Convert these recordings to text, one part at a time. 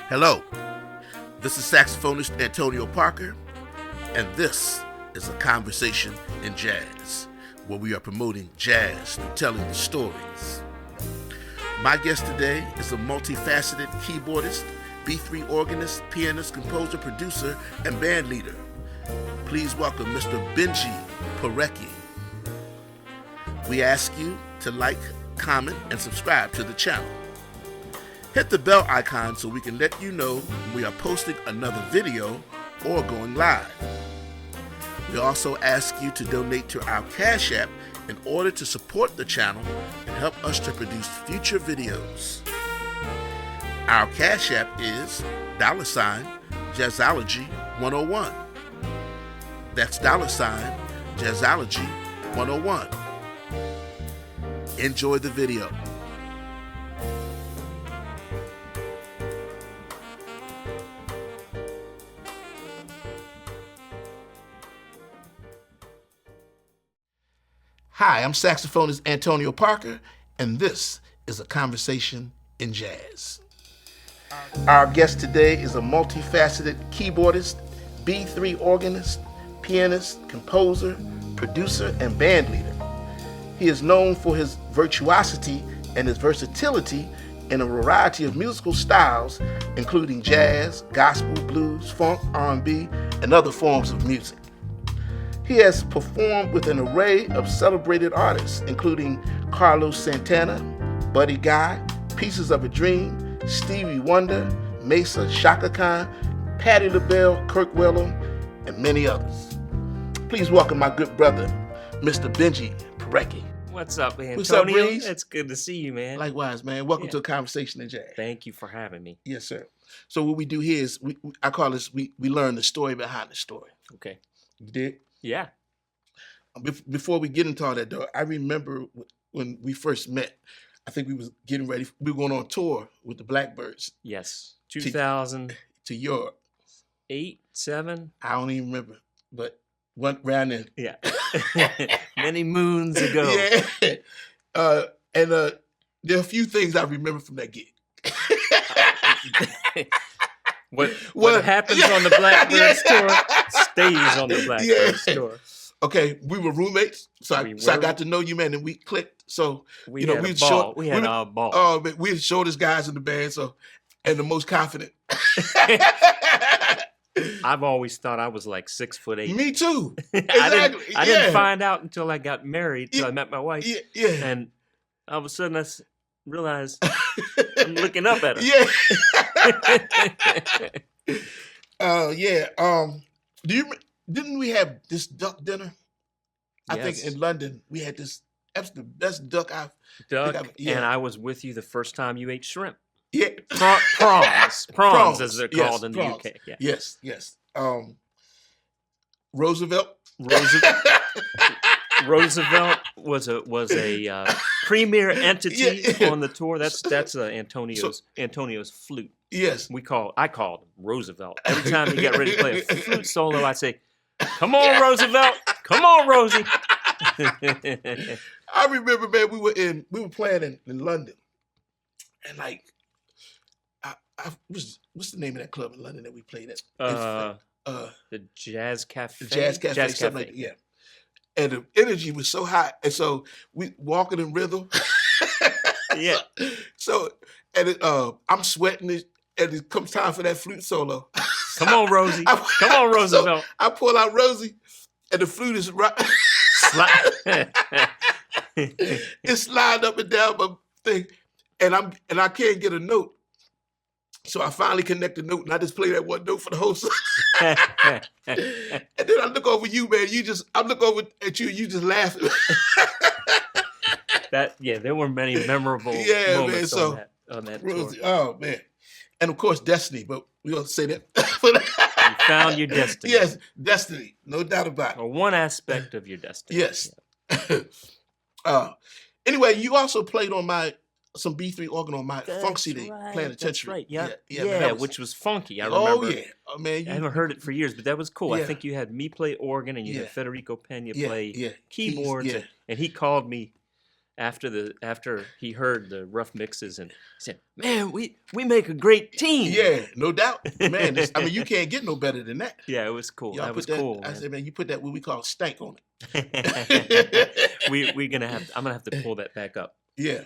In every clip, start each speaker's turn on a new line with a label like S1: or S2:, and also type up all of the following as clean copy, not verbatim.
S1: Hello, this is saxophonist Antonio Parker, and this is a conversation in jazz, where we are promoting jazz through telling the stories. My guest today is a multifaceted keyboardist, B3 organist, pianist, composer, producer, and band leader. Please welcome Mr. Benjie Porecki. We ask you to like, comment, and subscribe to the channel. Hit the bell icon so we can let you know when we are posting another video or going live. We also ask you to donate to our Cash App in order to support the channel and help us to produce future videos. Our Cash App is $Jazzology101. That's $Jazzology101. Enjoy the video. Hi, I'm saxophonist Antonio Parker, and this is a conversation in jazz. Our guest today is a multifaceted keyboardist, B3 organist, pianist, composer, producer, and band leader. He is known for his virtuosity and his versatility in a variety of musical styles, including jazz, gospel, blues, funk, R&B, and other forms of music. He has performed with an array of celebrated artists, including Carlos Santana, Buddy Guy, Pieces of a Dream, Stevie Wonder, Mesa, Chaka Khan, Patti LaBelle, Kirk Whalum, and many others. Please welcome my good brother, Mr. Benjie Porecki.
S2: What's up, Antonio?
S1: What's up, Breeze?
S2: It's good to see you, man.
S1: Likewise, man. Welcome to a conversation in jazz.
S2: Thank you for having me.
S1: Yes, sir. So what we do here is, I call this, we learn the story behind the story.
S2: Okay.
S1: You did?
S2: Yeah.
S1: Before we get into all that, though, I remember when we first met. I think we was getting ready. We were going on tour with the Blackbirds.
S2: Yes. 2008,
S1: to Europe.
S2: 7.
S1: I don't even remember, but went round then.
S2: Yeah. Many moons ago.
S1: Yeah. And there are a few things I remember from that gig.
S2: What happens on the Blackbirds tour stays on the Blackbirds tour.
S1: Okay, we were roommates, so I got to know you, man, and we clicked. So
S2: we had a ball. We had a ball.
S1: Oh, but we were the shortest guys in the band, and the most confident.
S2: I've always thought I was like 6'8".
S1: Me too. Exactly.
S2: I didn't find out until I got married, till I met my wife.
S1: Yeah.
S2: And all of a sudden I realized I'm looking up at her.
S1: Yeah. Didn't we have this duck dinner? I think in London we had this. That's the best duck I've.
S2: And I was with you the first time you ate shrimp.
S1: Yeah,
S2: prawns as they're called in the UK. Yeah.
S1: Yes. Roosevelt
S2: was a premier entity on the tour. That's Antonio's flute.
S1: Yes,
S2: I called him Roosevelt. Every time he got ready to play a flute solo, I'd say, "Come on, Roosevelt! Come on, Rosie!"
S1: I remember, man, we were playing in London, and like, what's the name of that club in London that we played at?
S2: The Jazz Cafe.
S1: The Jazz Cafe, something like that, yeah. And the energy was so high, and so we walking in rhythm.
S2: Yeah.
S1: So I'm sweating, and it comes time for that flute solo.
S2: Come on, Rosie. Come on, Roosevelt.
S1: So I pull out Rosie, and the flute is it's sliding up and down my thing, and I can't get a note. So I finally connect the note, and I just play that one note for the whole song. And then I look over you, man. I look over at you, you just laughing.
S2: There were many memorable moments on that tour.
S1: Oh man, and of course Destiny, but we don't say that.
S2: You found your destiny.
S1: Yes, destiny, no doubt about it.
S2: Or one aspect of your destiny.
S1: Yes. Yeah. Anyway, you also played on some B3 organ on my funk CD, playing attention.
S2: Right. Yeah, which was funky. I remember.
S1: Oh yeah, man.
S2: I haven't heard it for years, but that was cool. I think you had me play organ, and you had Federico Pena play keyboards, and he called me after he heard the rough mixes, and he said, "Man, we make a great team."
S1: Yeah, no doubt, man. I mean, you can't get no better than that.
S2: Yeah, it was cool.
S1: Y'all
S2: That was
S1: put that.
S2: cool,
S1: I
S2: man.
S1: said, man, you put that what we call stank on it.
S2: I'm gonna have to pull that back up.
S1: Yeah.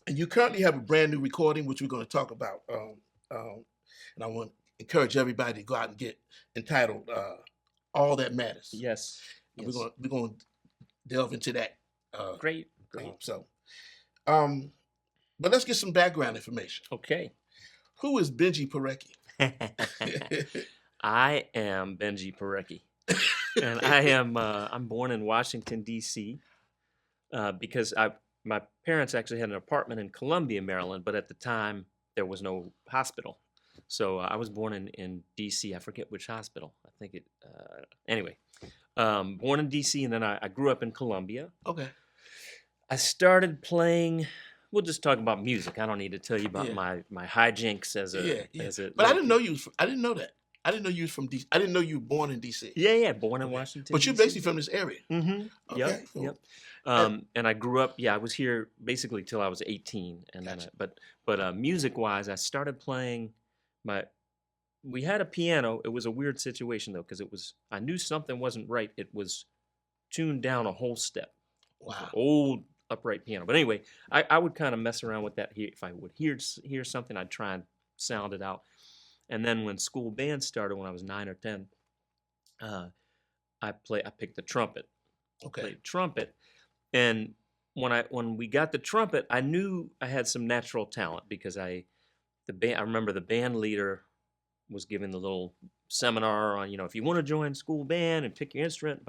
S1: And you currently have a brand new recording, which we're going to talk about. And I want to encourage everybody to go out and get entitled "All That Matters."
S2: Yes.
S1: And we're going to delve into that.
S2: Great.
S1: But let's get some background information.
S2: Okay.
S1: Who is Benjie Porecki?
S2: I am Benjie Porecki, and I'm born in Washington D.C. Because my parents actually had an apartment in Columbia, Maryland, but at the time there was no hospital, so I was born in D.C. I forget which hospital. I think it. Anyway, born in D.C. and then I grew up in Columbia.
S1: Okay.
S2: I started playing. We'll just talk about music. I don't need to tell you about my hijinks as a.
S1: But I didn't know you. I didn't know that. I didn't know you was from DC. I didn't know you were born in DC.
S2: Yeah, born in Washington.
S1: But you're basically from this area.
S2: Mm-hmm.
S1: Okay,
S2: Yep.
S1: cool.
S2: Yep. And I grew up. Yeah, I was here basically till I was 18, and
S1: Gotcha.
S2: then but music-wise, I started playing We had a piano. It was a weird situation though, because I knew something wasn't right. It was tuned down a whole step.
S1: Wow.
S2: Old upright piano. But anyway, I would kind of mess around with that. If I would hear something, I'd try and sound it out. And then when school band started, when I was 9 or 10, I picked the trumpet.
S1: Okay.
S2: Played trumpet, and when we got the trumpet, I knew I had some natural talent because I remember the band leader was giving the little seminar on, if you want to join school band and pick your instrument,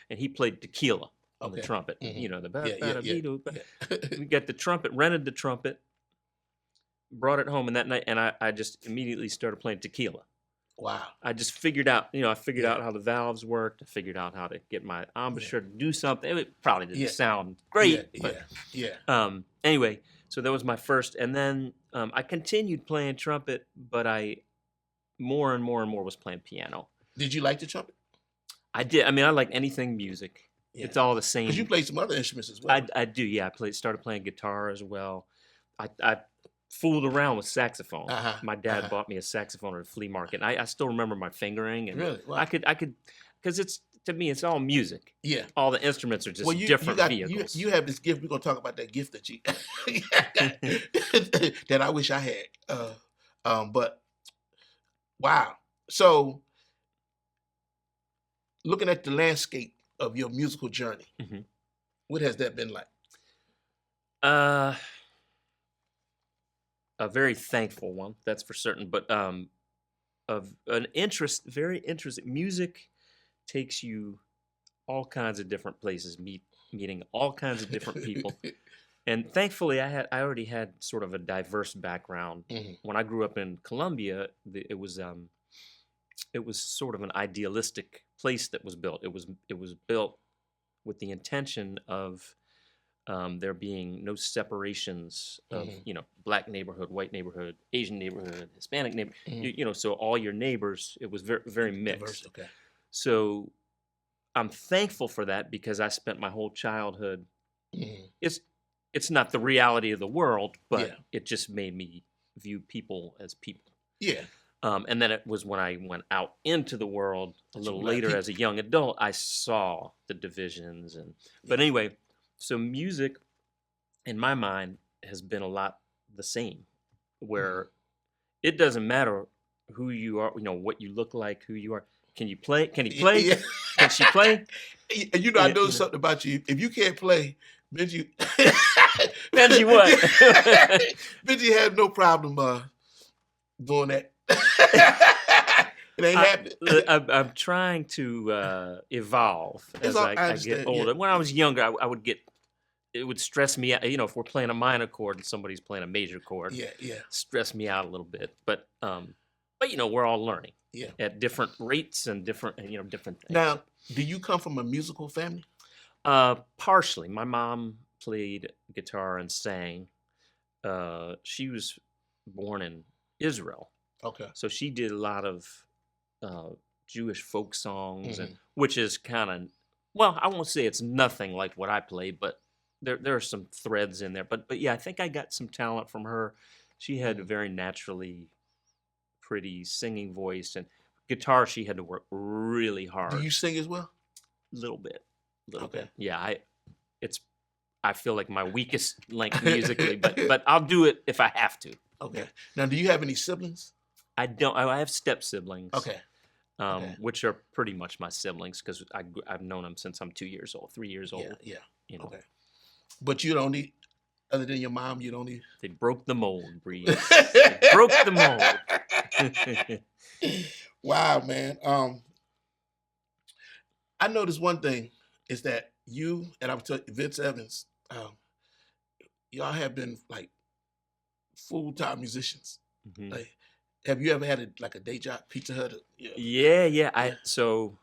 S2: and he played tequila on the trumpet.
S1: Mm-hmm.
S2: We got the trumpet, rented the trumpet, brought it home, and that night, and I just immediately started playing tequila.
S1: Wow.
S2: I just figured out, out how the valves worked. I figured out how to get my embouchure to do something. It probably didn't sound great. Anyway, so that was my first. And then I continued playing trumpet, but I more and more was playing piano.
S1: Did you like the trumpet?
S2: I did. I mean, I like anything music. Yeah. It's all the same.
S1: Because you played some other instruments as well.
S2: I do, yeah. Started playing guitar as well. I fooled around with saxophone. My dad bought me a saxophone at a flea market. And I still remember my fingering. And
S1: really? Wow.
S2: I could, because to me, it's all music.
S1: Yeah.
S2: All the instruments are just different vehicles.
S1: You have this gift. We're going to talk about that gift that you, that I wish I had. But wow. So looking at the landscape of your musical journey, what has that been like?
S2: A very thankful one, that's for certain. But of an interest, very interesting. Music takes you all kinds of different places, meeting all kinds of different people. And thankfully, I already had sort of a diverse background. When I grew up in Columbia, it was sort of an idealistic place that was built. It was built with the intention of there being no separations of black neighborhood, white neighborhood, Asian neighborhood, Hispanic neighborhood. So all your neighbors, it was very, very mixed.
S1: Diverse, okay.
S2: So I'm thankful for that because I spent my whole childhood. It's not the reality of the world, but it just made me view people as people. Yeah. And then it was when I went out into the world a little later as a young adult, I saw the divisions but anyway. So music, in my mind, has been a lot the same, where it doesn't matter who you are, what you look like, who you are. Can you play? Can he play?
S1: Yeah.
S2: Can she play?
S1: And I know something about you. If you can't play, Benjie
S2: what?
S1: Benjie had no problem doing that. It ain't happening.
S2: I'm trying to evolve as I get older. Yeah. When I was younger, I would get. It would stress me out. If we're playing a minor chord and somebody's playing a major chord, stress me out a little bit. But we're all learning at different rates and different things.
S1: Now, do you come from a musical family?
S2: Partially. My mom played guitar and sang. She was born in Israel. Okay. So she did a lot of Jewish folk songs, which is kind of, I won't say it's nothing like what I play, but there are some threads in there, but yeah, I think I got some talent from her. She had a
S1: Mhm.
S2: very naturally pretty singing voice, and guitar she had to work really
S1: Do
S2: hard.
S1: you sing as well?
S2: Little bit, little
S1: Okay.
S2: bit. Yeah, it's I feel like my weakest link musically, but I'll do it if I have to.
S1: Okay. Now, do you have any siblings?
S2: I don't. I have step siblings,
S1: Okay. Okay.
S2: which are pretty much my siblings because I've known them since I'm 2 years old, 3 years
S1: Yeah.
S2: old.
S1: Yeah.
S2: You know,
S1: Okay. But you don't need, other than your mom, you don't need.
S2: they broke the mold, Breeze. They broke the mold.
S1: Wow, man. I noticed one thing is that you and I was telling Vince Evans, y'all have been like full-time musicians.
S2: Mhm.
S1: Like, have you ever had like a day job, Pizza Hut? Yeah.
S2: Yeah.
S1: Yeah.
S2: So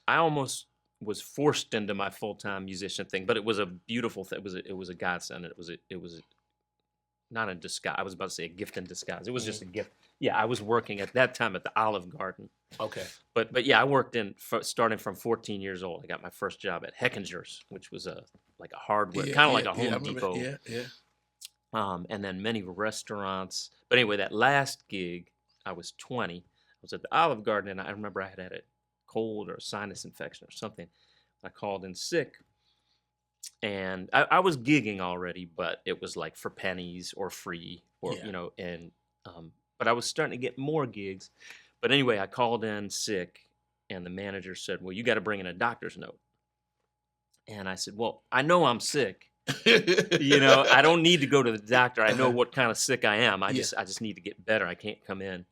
S2: I almost was forced into my full time musician thing, but it was a beautiful thing. It was a godsend. It was not a disguise. I was about to say a gift in disguise. It was just a gift. Yeah, I was working at that time at the Olive Garden.
S1: Okay.
S2: But yeah, I worked starting from 14 years old. I got my first job at Heckinger's, which was like a hardware,
S1: Yeah,
S2: kind of
S1: yeah,
S2: like a
S1: yeah, I
S2: Home
S1: remember.
S2: Depot.
S1: Yeah.
S2: And then many restaurants. But anyway, that last gig, I was 20. I was at the Olive Garden, and I remember I had a cold or a sinus infection or something. I called in sick, and I was gigging already, but it was like for pennies or free, or
S1: Yeah.
S2: and but I was starting to get more gigs. But anyway, I called in sick, and the manager said, "Well, you got to bring in a doctor's note." And I said, "Well, I know I'm sick." I don't need to go to the doctor. I know what kind of sick I am. I
S1: Yeah.
S2: just need to get better. I can't come in.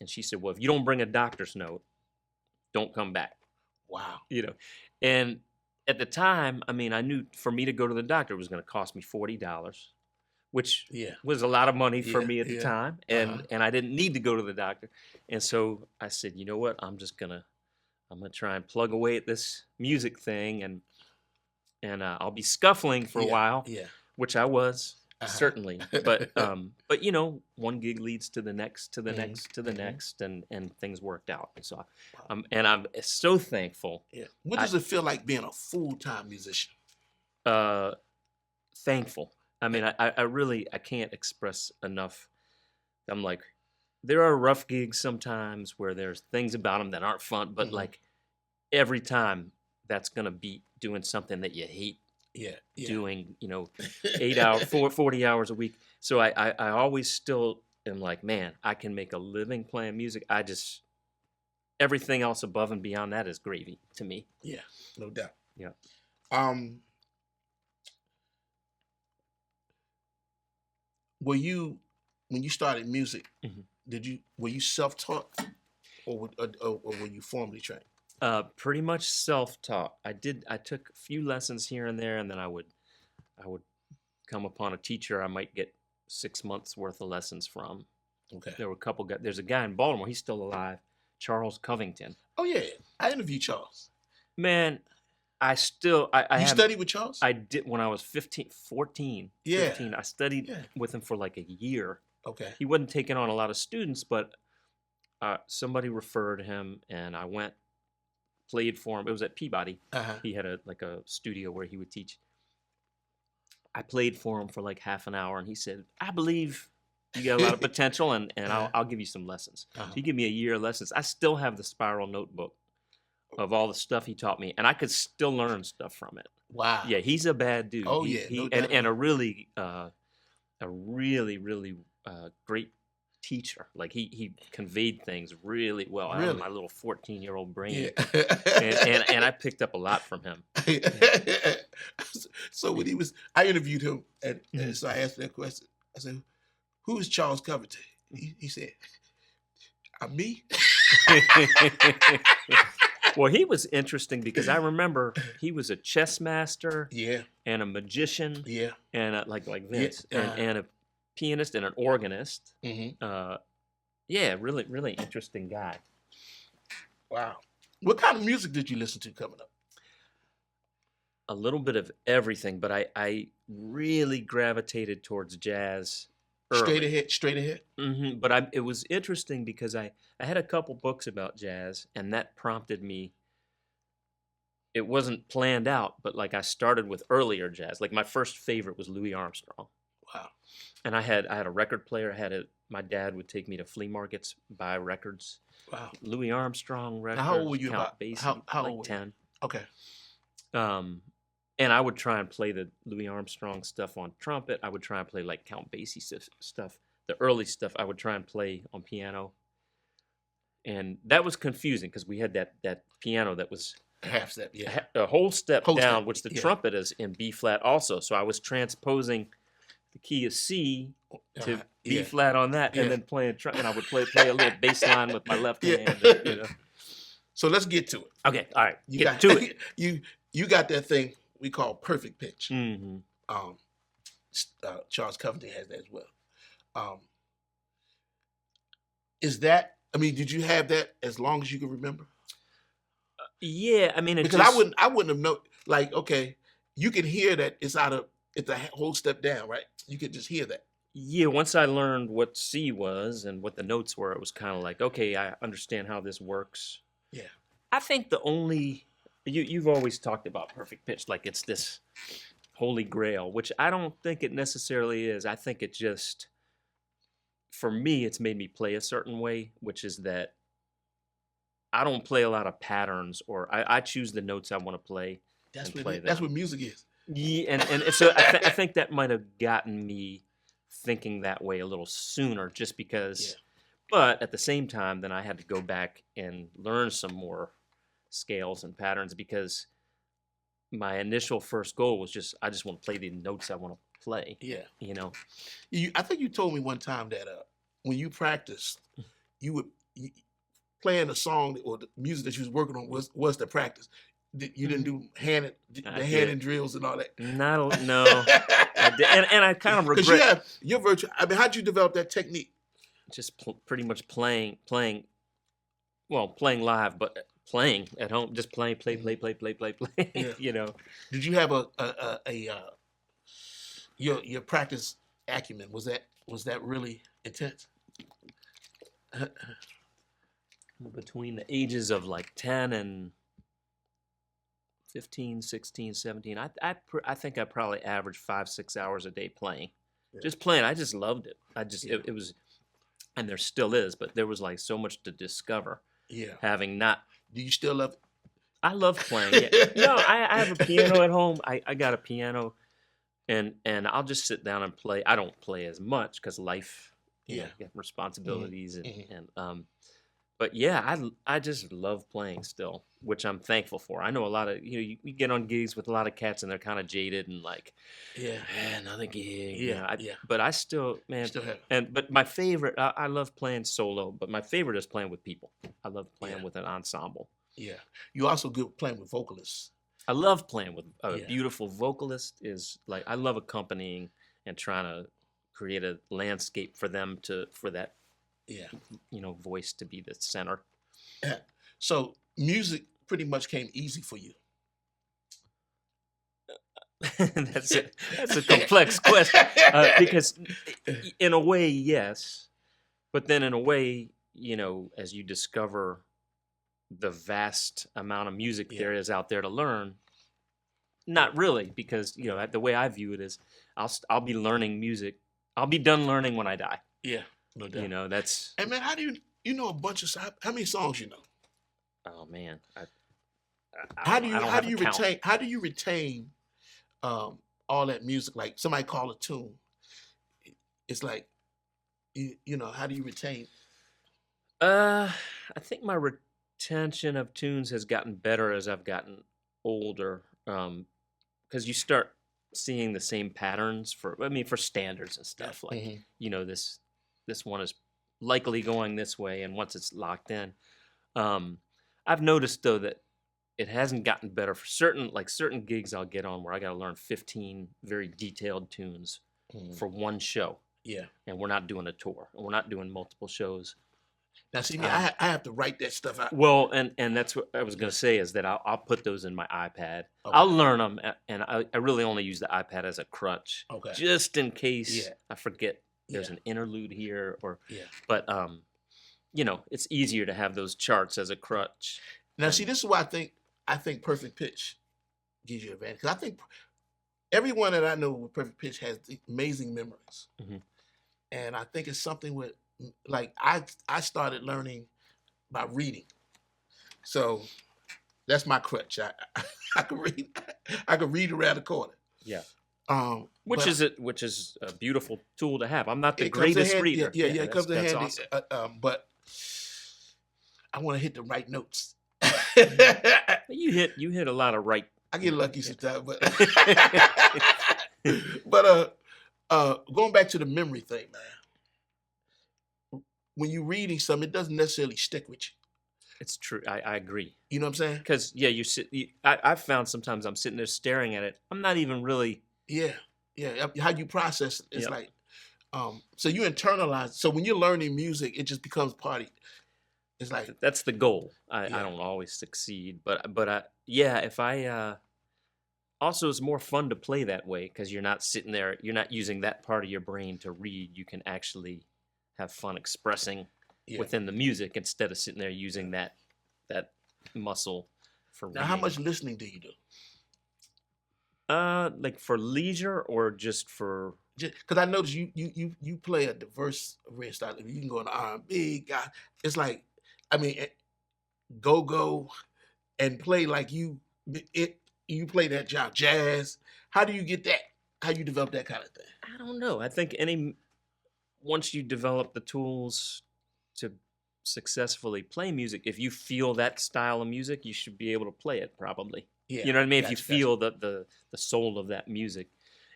S2: And she said, "Well, if you don't bring a doctor's note, don't come back."
S1: Wow.
S2: And at the time, I mean, I knew for me to go to the doctor it was going to cost me $40, which
S1: Yeah.
S2: was a lot of money for
S1: Yeah,
S2: me at the
S1: yeah.
S2: time,
S1: Uh-huh.
S2: and I didn't need to go to the doctor. And so I said, "You know what? I'm gonna try and plug away at this music thing, and I'll be scuffling for a
S1: Yeah.
S2: while."
S1: Yeah.
S2: Which I was,
S1: Uh-huh.
S2: certainly, but one gig leads to the next, to the next, to the next, and things worked out. So, and I'm so thankful.
S1: Yeah. What does it feel like being a full-time musician?
S2: Thankful. I mean, I really can't express enough. I'm like, there are rough gigs sometimes where there's things about them that aren't fun, but like every time that's gonna beat doing something that you hate.
S1: Yeah.
S2: Doing 8 hours, 40 hours a week. So I always still am like, man, I can make a living playing music. Everything else above and beyond that is gravy to me.
S1: Yeah. No doubt.
S2: Yeah.
S1: Were you, when you started music,
S2: Mhm.
S1: were you self-taught or were you formally trained?
S2: Pretty much self-taught. I took a few lessons here and there, and then I would come upon a teacher I might get 6 months worth of lessons from.
S1: Okay.
S2: There were a couple guys. There's a guy in Baltimore. He's still alive, Charles Covington.
S1: Oh yeah, I interviewed Charles.
S2: Man, I
S1: You
S2: haven't-
S1: studied with Charles?
S2: I did when I was 14,
S1: Yeah.
S2: 15. I studied
S1: Yeah.
S2: with him for like a year.
S1: Okay.
S2: He wasn't taking on a lot of students, but somebody referred him, and I went, played for him. It was at Peabody.
S1: Uh-huh.
S2: He had a studio where he would teach. I played for him for like half an hour, and he said, "I believe you got a lot of potential, and I'll give you some lessons." So he gave me a year of lessons. I still have the spiral notebook of all the stuff he taught me, and I could still learn stuff from it.
S1: Wow.
S2: Yeah, he's a bad dude.
S1: Oh,
S2: He-
S1: yeah,
S2: he-
S1: no
S2: and
S1: doubt.
S2: a really great teacher. Like he conveyed things really well out of
S1: Really?
S2: my little 14-year-old brain,
S1: Yeah.
S2: and I picked up a lot from him.
S1: So when I interviewed him, and so I asked that question. I said, "Who is Charles Covington?" He said, "I'm me."
S2: Well, he was interesting because I remember he was a chess master,
S1: Yeah.
S2: and a magician,
S1: Yeah.
S2: and like Vince,
S1: Yeah.
S2: and a pianist and an organist.
S1: Mm-hmm.
S2: Yeah, really, really interesting guy.
S1: Wow. What kind of music did you listen to coming up?
S2: A little bit of everything, but I really gravitated towards jazz early.
S1: Straight ahead.
S2: But it was interesting because I had a couple books about jazz, and that prompted me it wasn't planned out, but like I started with earlier jazz. Like my first favorite was Louis Armstrong.
S1: Wow.
S2: And I had a record player. My dad would take me to flea markets, buy records.
S1: Wow.
S2: Louis Armstrong records.
S1: Now, how old were you?
S2: Count Basie,
S1: How
S2: like
S1: old were
S2: 10.
S1: you? Okay.
S2: And I would try and play the Louis Armstrong stuff on trumpet. I would try and play like Count Basie stuff. The early stuff I would try and play on piano. And that was confusing because we had that piano that was
S1: half step, yeah,
S2: a whole step
S1: whole
S2: down,
S1: step,
S2: which the
S1: yeah.
S2: trumpet is in B flat also. So I was transposing the key of C to B
S1: yeah.
S2: flat on that,
S1: Yeah.
S2: and then playing and I would play a little bass line with my left
S1: Yeah.
S2: hand. And, you know.
S1: So let's get to it.
S2: Okay, all right,
S1: You
S2: get
S1: got
S2: to it.
S1: you got that thing we call perfect pitch.
S2: Mm-hmm.
S1: Charles Covington has that as well. Is that? I mean, did you have that as long as you can remember?
S2: Yeah, I mean,
S1: Because I wouldn't have known. Like, okay, you can hear that it's a whole step down, right? You could just hear that.
S2: Yeah, once I learned what C was and what the notes were, it was kind of like, okay, I understand how this works.
S1: Yeah.
S2: I think you've always talked about perfect pitch like it's this holy grail, which I don't think it necessarily is. I think it just, for me, it's made me play a certain way, which is that I don't play a lot of patterns, or I choose the notes I want to play.
S1: That's what music is.
S2: Yeah, and so I think that might have gotten me thinking that way a little sooner, just because.
S1: Yeah.
S2: But at the same time, then I had to go back and learn some more scales and patterns, because my initial first goal was I just want to play the notes I want to play.
S1: Yeah.
S2: You know.
S1: I think you told me one time that when you practiced, you would playing a song or the music that you was working on was the practice. You didn't do hand drills and all that.
S2: No. And I kind of regret.
S1: Because your virtue. I mean, how'd you develop that technique?
S2: Just pretty much playing live, but playing at home, just play.
S1: Yeah.
S2: You know.
S1: Did you have your practice acumen? Was that really intense?
S2: Between the ages of like 10 and 15, 16, 17, I think I probably averaged 5-6 hours a day playing.
S1: Yeah.
S2: Just playing. I just loved it. It was, and there still is, but there was like so much to discover.
S1: Yeah.
S2: Having not.
S1: Do you still love it?
S2: I love playing. Yeah. No, I have a piano at home. I got a piano, and I'll just sit down and play. I don't play as much because life, you know, responsibilities and but yeah, I just love playing still, which I'm thankful for. I know a lot of, you get on gigs with a lot of cats and they're kind of jaded and like, another gig.
S1: Yeah,
S2: But I still, man,
S1: still have.
S2: But my favorite, I love playing solo, but my favorite is playing with people. I love playing with an ensemble.
S1: Yeah, you also good playing with vocalists.
S2: I love playing with a beautiful vocalist. Is like, I love accompanying and trying to create a landscape for them for that.
S1: Yeah.
S2: Voice to be the center.
S1: Yeah. So music pretty much came easy for you.
S2: That's a complex question, because in a way, yes, but then in a way, as you discover the vast amount of music there is out there to learn, not really, because the way I view it is, I'll be learning music. I'll be done learning when I die.
S1: Yeah. No doubt.
S2: That's.
S1: And man, how do you a bunch of how many songs you know?
S2: Oh man,
S1: how do you retain all that music? Like somebody call a tune. It's like how do you retain?
S2: I think my retention of tunes has gotten better as I've gotten older, because you start seeing the same patterns for standards and stuff, like this one is likely going this way, and once it's locked in, I've noticed though that it hasn't gotten better for certain gigs I'll get on where I got to learn 15 very detailed tunes for one show.
S1: Yeah,
S2: and we're not doing a tour, and we're not doing multiple shows.
S1: Now, see, I have to write that stuff out.
S2: Well, and that's what I was going to say, is that I'll put those in my iPad. Okay. I'll learn them, and I really only use the iPad as a crutch, just in case I forget. There's an interlude here, but it's easier to have those charts as a crutch.
S1: Now, see, this is why I think I think perfect pitch gives you an advantage. 'Cause I think everyone that I know with perfect pitch has amazing memories.
S2: Mhm.
S1: And I think it's something with, like, I started learning by reading. So that's my crutch. I can read. I can read around the corner.
S2: Yeah.
S1: But
S2: Which is a beautiful tool to have. I'm not the
S1: it comes in
S2: greatest
S1: handy.
S2: reader.
S1: Yeah, it comes in
S2: that's
S1: handy.
S2: awesome.
S1: But I want to hit the right notes.
S2: You hit a lot of right.
S1: I get lucky sometimes, but but going back to the memory thing, man. When you're reading something, it doesn't necessarily stick with you.
S2: It's true. I agree.
S1: You know what I'm saying?
S2: Because yeah, I've found sometimes I'm sitting there staring at it. I'm not even really.
S1: Yeah. How you process it, it's
S2: Yep.
S1: like, so you internalize. So when you're learning music, it just becomes part of it. It's like,
S2: That's the goal. I
S1: Yeah.
S2: don't always succeed, but if I also it's more fun to play that way because you're not sitting there. You're not using that part of your brain to read. You can actually have fun expressing
S1: yeah.
S2: within the music instead of sitting there using that muscle for
S1: Now, how
S2: reading.
S1: much listening do you do?
S2: Like for leisure or just for
S1: Because I noticed you play a diverse array of style. You can go into R&B, guy. It's like, I mean, go and play like you play that jazz. How do you get that? How you develop that kind of thing?
S2: I don't know. I think once you develop the tools to successfully play music, if you feel that style of music, you should be able to play it probably.
S1: Yeah,
S2: You know what I mean? If you
S1: gotcha.
S2: feel the soul of that music.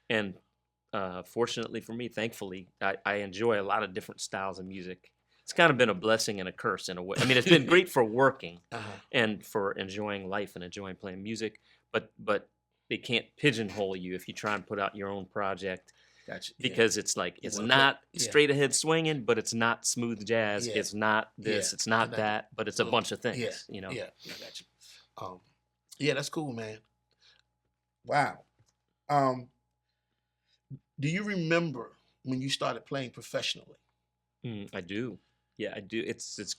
S2: And fortunately for me, thankfully, I enjoy a lot of different styles of music. It's kind of been a blessing and a curse in a way. I mean, it's been great for working and for enjoying life and enjoying playing music, but they can't pigeonhole you if you try and put out your own project.
S1: Gotcha.
S2: Because it's like
S1: You
S2: it's
S1: wanna
S2: not
S1: play- yeah.
S2: straight ahead swinging, but it's not smooth jazz.
S1: Yeah.
S2: It's not this.
S1: Yeah.
S2: It's not
S1: Not
S2: that. But it's a bunch of things.
S1: Yeah.
S2: You know.
S1: Yeah, I got you. Yeah, that's cool, man. Wow. Do you remember when you started playing professionally?
S2: I do. Yeah, I do. It's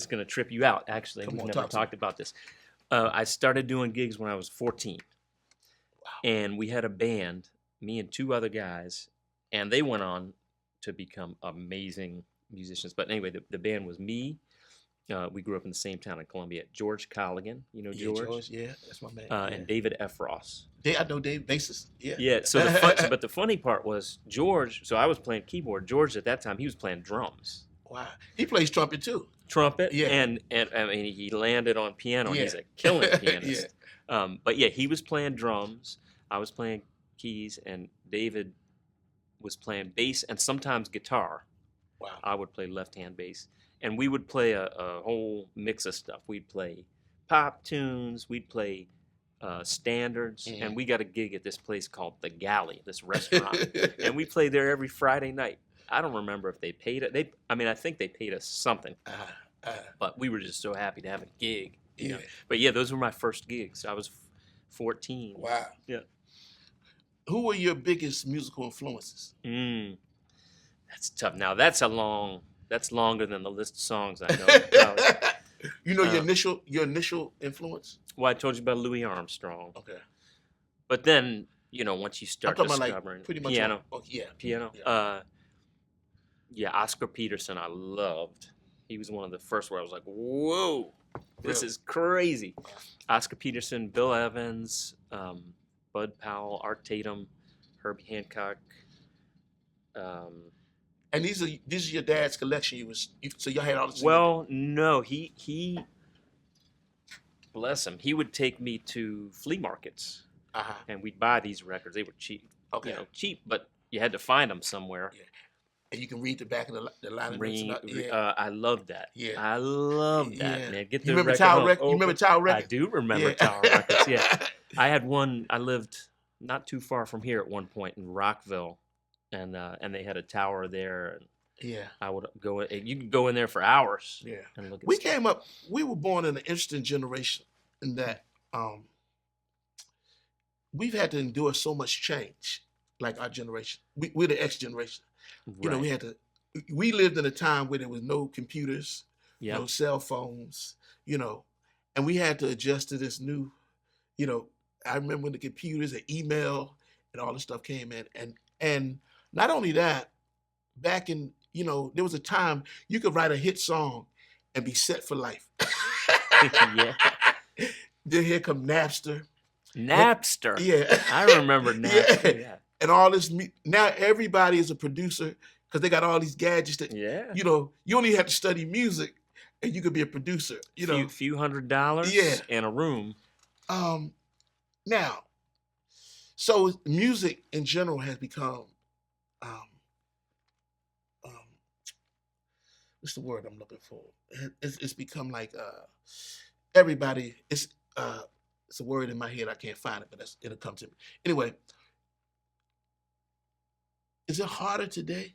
S2: gonna trip you out. Actually,
S1: Come
S2: we've
S1: on,
S2: never
S1: talk to me.
S2: talked about this. I started doing gigs when I was 14,
S1: Wow.
S2: and we had a band, me and two other guys, and they went on to become amazing musicians. But anyway, the band was me. We grew up in the same town in Columbia. George Colligan, you know
S1: Yeah,
S2: George,
S1: yeah, that's my man.
S2: and David F. Ross.
S1: I know Dave bassist. Yeah.
S2: Yeah. So but the funny part was George. So I was playing keyboard. George at that time he was playing drums,
S1: Wow. He plays trumpet too.
S2: trumpet,
S1: Yeah.
S2: and I mean he landed on piano.
S1: Yeah.
S2: He's a killing pianist. But yeah, he was playing drums. I was playing keys, and David was playing bass and sometimes guitar.
S1: Wow.
S2: I would play left-hand bass, and we would play a whole mix of stuff. We'd play pop tunes. We'd play standards, and we got a gig at this place called The Galley, this restaurant, and we played there every Friday night. I don't remember if they paid it. I think they paid us something, but we were just so happy to have a gig. You know? But yeah, those were my first gigs. I was 14.
S1: Wow.
S2: Yeah.
S1: Who were your biggest musical influences?
S2: That's tough. Now that's longer than the list of songs I know. Probably.
S1: You know your initial influence?
S2: Well, I told you about Louis Armstrong.
S1: Okay.
S2: But then, once you
S1: I'm
S2: start
S1: talking about
S2: discovering
S1: like pretty much
S2: piano,
S1: piano.
S2: Yeah. Oscar Peterson, I loved. He was one of the first where I was like, whoa, this
S1: Really?
S2: is crazy. Oscar Peterson, Bill Evans, Bud Powell, Art Tatum, Herbie Hancock.
S1: And these are your dad's collection. So y'all had all this.
S2: Well, no, he bless him. He would take me to flea markets, and we'd buy these records. They were cheap.
S1: Okay.
S2: Cheap, but you had to find them somewhere.
S1: Yeah. And you can read the back of the line of notes.
S2: I love that.
S1: Yeah.
S2: I love that,
S1: Yeah.
S2: man. Get
S1: You
S2: the
S1: remember
S2: record
S1: Tower
S2: home.
S1: Records? You remember Tower Records?
S2: I do remember Tower Records. Yeah, I had one. I lived not too far from here at one point in Rockville, and they had a tower there. And
S1: Yeah.
S2: I would go. You could go in there for hours.
S1: Yeah.
S2: And look at
S1: We
S2: stuff.
S1: came up. We were born in an interesting generation in that we've had to endure so much change. Like our generation, we're the X generation. You know,
S2: Right.
S1: we lived in a time where there was no computers,
S2: Yeah.
S1: no cell phones, and we had to adjust to this new, you know, I remember when the computers and email and all this stuff came in, and not only that, back in, you know, there was a time you could write a hit song and be set for life.
S2: Yeah.
S1: Then here come Napster.
S2: Napster.
S1: Yeah.
S2: I remember Napster. Yeah.
S1: And all this, now everybody is a producer because they got all these gadgets that,
S2: Yeah.
S1: you know, you only have to study music and you could be a producer, you know.
S2: Few $100s
S1: Yeah.
S2: in a room.
S1: Now, so music in general has become, what's the word I'm looking for? It's become like everybody. It's a word in my head. I can't find it, but it'll come to me. Anyway, is it harder today?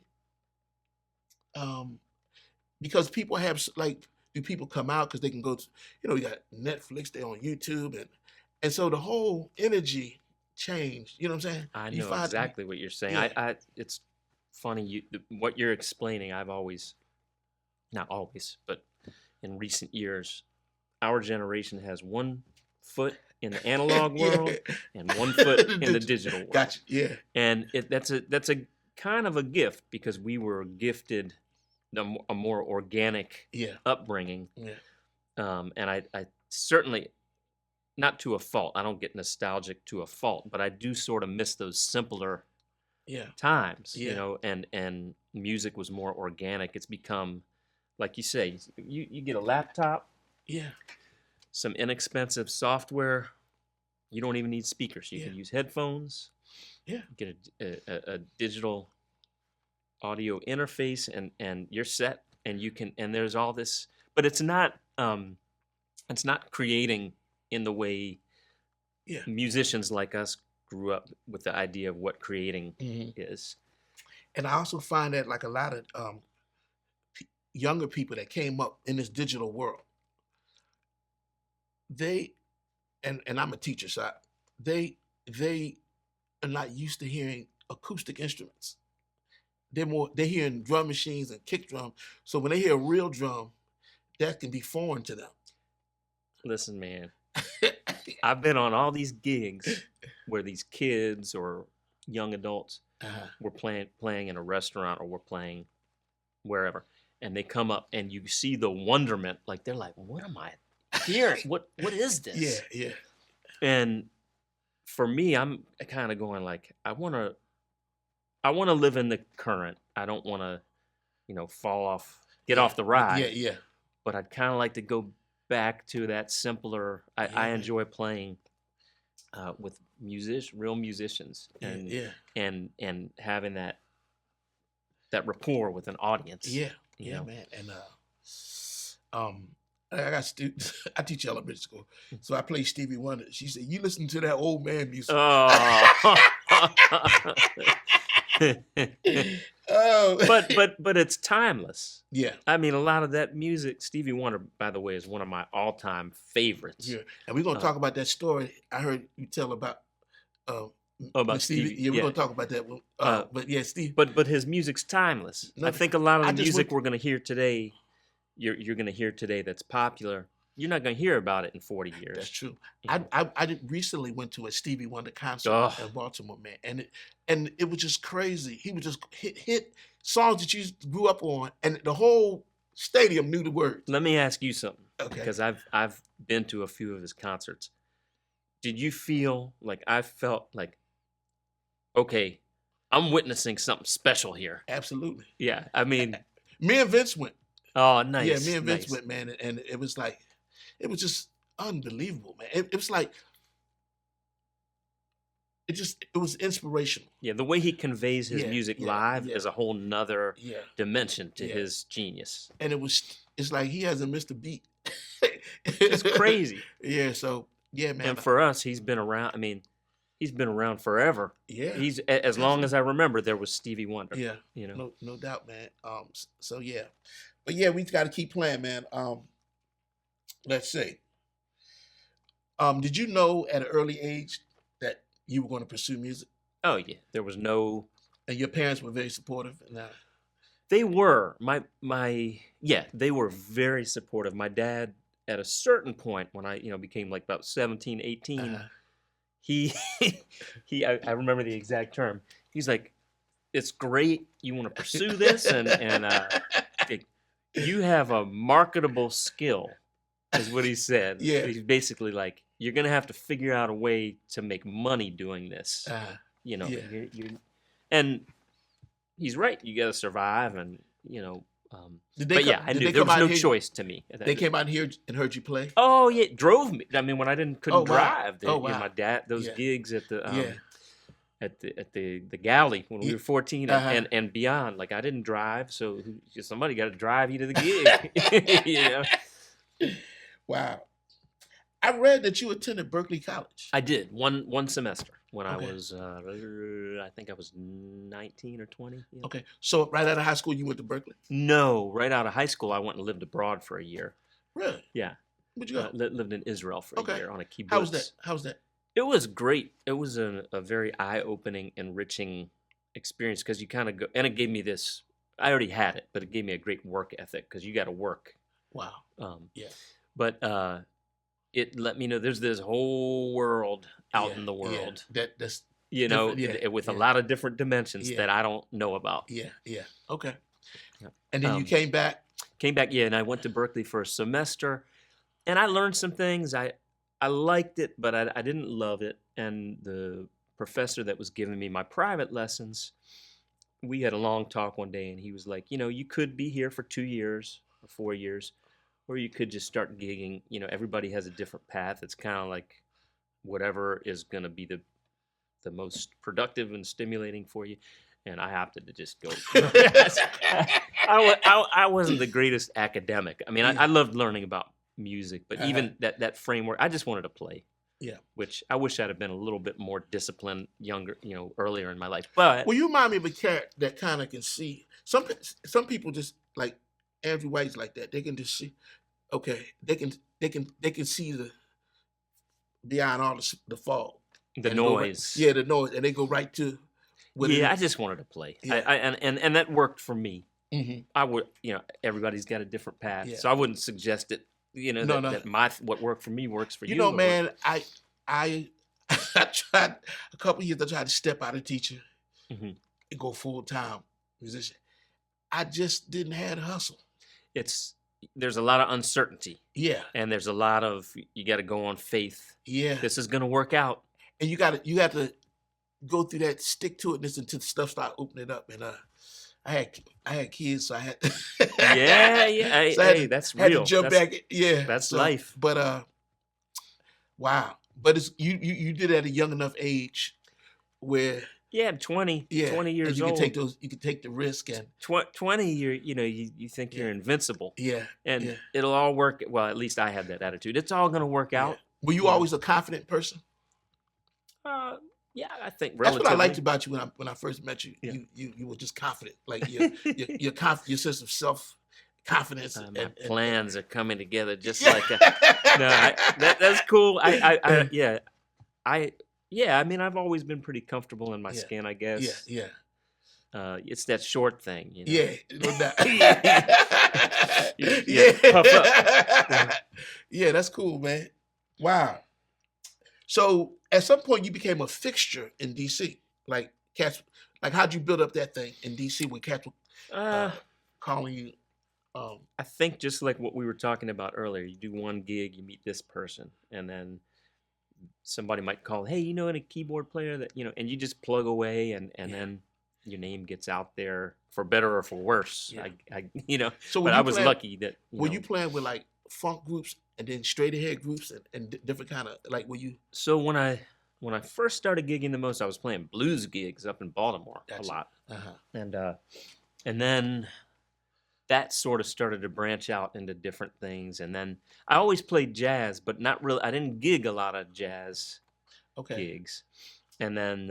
S1: Because people have, like, do people come out because they can go to, you know, you got Netflix, they're on YouTube, and so the whole energy changed. You know what I'm saying?
S2: I
S1: You
S2: know
S1: find-
S2: exactly what you're saying.
S1: Yeah.
S2: It's funny what you're explaining. I've always, not always, but in recent years, our generation has one foot in the analog world and one foot in the digital world.
S1: Gotcha. Yeah.
S2: And that's a kind of a gift because we were gifted a more organic
S1: Yeah.
S2: upbringing.
S1: Yeah.
S2: And I certainly, not to a fault, I don't get nostalgic to a fault, but I do sort of miss those simpler
S1: Yeah.
S2: times,
S1: Yeah.
S2: you know, and music was more organic. It's become, like you say, you get a laptop,
S1: Yeah.
S2: some inexpensive software. You don't even need speakers. You can use headphones.
S1: Yeah.
S2: Get a digital audio interface, and you're set. And you can, and there's all this, but it's not creating in the way musicians like us grew up with the idea of what creating is.
S1: And I also find that, like, a lot of younger people that came up in this digital world, they, and I'm a teacher, so they are not used to hearing acoustic instruments. They're hearing drum machines and kick drum. So when they hear a real drum, that can be foreign to them.
S2: Listen, man, I've been on all these gigs where these kids or young adults were playing in a restaurant, or were playing wherever, and they come up and you see the wonderment. Like, they're like, "What am I hearing? What is this?"
S1: Yeah.
S2: And for me, I'm kind of going like, I want to live in the current. I don't want to, fall off, get off the ride.
S1: Yeah.
S2: But I'd kind of like to go back to that simpler. I enjoy playing with real musicians, and having that rapport with an audience.
S1: Yeah,
S2: you know?
S1: man. And I got students. I teach elementary school, so I play Stevie Wonder. She said, "You listen to that old man music."
S2: Oh.
S1: Oh.
S2: but it's timeless.
S1: Yeah.
S2: I mean, a lot of that music, Stevie Wonder, by the way, is one of my all-time favorites.
S1: Yeah. And we're gonna talk about that story I heard you tell about
S2: Stevie.
S1: Yeah, we're gonna talk about that. But yeah, Steve.
S2: But his music's timeless.
S1: No,
S2: I think a lot of
S1: I
S2: the
S1: just
S2: music we're gonna hear today, you're gonna hear today that's popular. You're not gonna hear about it in 40 years.
S1: That's true.
S2: You know?
S1: I recently went to a Stevie Wonder concert in Baltimore, man, and it was just crazy. He would just hit songs that you grew up on, and the whole stadium knew the words.
S2: Let me ask you something,
S1: Okay.
S2: because I've been to a few of his concerts. Did you feel like I felt like, okay, I'm witnessing something special here?
S1: Absolutely.
S2: Yeah, I mean,
S1: Me and Vince went.
S2: oh, nice.
S1: Yeah, me and Vince
S2: nice.
S1: went, man, and it was like, it was just unbelievable, man. It was like, it was inspirational.
S2: Yeah, the way he conveys his
S1: Yeah,
S2: music
S1: yeah,
S2: live
S1: yeah.
S2: is a whole nother
S1: Yeah.
S2: dimension to
S1: Yeah.
S2: his genius.
S1: And it's like he hasn't missed a beat.
S2: It's crazy.
S1: Yeah, so yeah, man.
S2: And for us, he's been around. I mean, he's been around forever.
S1: Yeah.
S2: He's as long as I remember, there was Stevie Wonder.
S1: Yeah.
S2: You know.
S1: No doubt, man. So yeah. But yeah, we got to keep playing, man. Let's see. Did you know at an early age that you were going to pursue music?
S2: Oh yeah, there was no.
S1: And your parents were very supportive?
S2: They were they were very supportive. My dad at a certain point when I, became like about 17, 18,
S1: Uh-huh.
S2: he, I remember the exact term. He's like, it's great. You want to pursue this and like, you have a marketable skill, is what he said.
S1: Yeah.
S2: He's basically like, you're going to have to figure out a way to make money doing this.
S1: Yeah.
S2: And he's right. You got to survive, and
S1: Did
S2: I knew there was no choice to me.
S1: They came out here and heard you play.
S2: Oh yeah, it drove me. I mean, when I couldn't drive,
S1: wow.
S2: My dad, those
S1: Yeah.
S2: gigs at the
S1: Yeah.
S2: at the galley when we were 14
S1: Uh-huh.
S2: and beyond. Like I didn't drive, so somebody got to drive you to the gig.
S1: Wow. I read that you attended Berkeley College.
S2: I did one semester when I
S1: Okay.
S2: was I think I was 19 or 20. Yeah.
S1: Okay. So right out of high school, you went to Berkeley?
S2: No, right out of high school, I went and lived abroad for a year.
S1: Really?
S2: Yeah.
S1: Where'd you go?
S2: Lived in Israel for a year on a kibbutz.
S1: How was that? How was that?
S2: It was great. It was a very eye-opening, enriching experience because you kind of go, and it gave me this. I already had it, but it gave me a great work ethic because you got to work.
S1: Wow. Yeah.
S2: But it let me know there's this whole world out in the world.
S1: Yeah. That's
S2: with a lot of different dimensions that I don't know about.
S1: Yeah. Yeah. Okay.
S2: Yeah.
S1: And then you came back.
S2: Came back, yeah, and I went to Berkeley for a semester, and I learned some things. I liked it, but I didn't love it. And the professor that was giving me my private lessons, we had a long talk one day, and he was like, you could be here for 2 years or 4 years, or you could just start gigging. Everybody has a different path. It's kind of like whatever is going to be the most productive and stimulating for you. And I opted to just go. I wasn't the greatest academic. I mean, I loved learning about music, but even that framework, I just wanted to play.
S1: Yeah.
S2: Which I wish I'd have been a little bit more disciplined, younger, earlier in my life. But
S1: well, you remind me of a character that kind of can see. Some people just like Andrew White's like that. They can just see. Okay, they can see the beyond all the fog,
S2: the noise.
S1: The noise, and they go right to.
S2: I just wanted to play. Yeah. And that worked for me.
S1: Mm-hmm.
S2: I would, everybody's got a different path, so I wouldn't suggest it. That what worked for me works for you.
S1: Man, I tried a couple of years. I tried to step out of teaching and go full time musician. I just didn't have the hustle.
S2: There's a lot of uncertainty.
S1: Yeah,
S2: and there's a lot of you got to go on faith.
S1: Yeah, this
S2: is going to work out,
S1: and you got to go through that, stick to it, until the stuff start opening up. And I had kids, so I had
S2: that's real.
S1: Had to jump back. Yeah,
S2: that's life.
S1: But wow. But it's you did it at a young enough age where
S2: 20 years
S1: you
S2: old.
S1: You can take the risk, and
S2: 20 you think you're invincible.
S1: Yeah,
S2: and it'll all work. Well, at least I had that attitude. It's all going to work out.
S1: Were you always a confident person?
S2: Yeah, I think
S1: that's what I liked about you when I first met you. Yeah. You were just confident, like your sense of self confidence.
S2: My plans are coming together just like that's cool. I mean, I've always been pretty comfortable in my skin, I guess.
S1: Yeah.
S2: It's that short thing,
S1: Yeah,
S2: puff up.
S1: Yeah, that's cool, man. Wow. So at some point you became a fixture in DC. Like cats, how'd you build up that thing in DC when cats were calling you?
S2: I think just like what we were talking about earlier, you do one gig, you meet this person, and then somebody might call, hey, any keyboard player that, and you just plug away and then your name gets out there for better or for worse.
S1: Yeah.
S2: But I was lucky that.
S1: Were you playing with like funk groups and then straight ahead groups and different kind of were you?
S2: So when I first started gigging the most, I was playing blues gigs up in Baltimore a lot. And then that sort of started to branch out into different things. And then I always played jazz, but not really. I didn't gig a lot of jazz gigs. And then,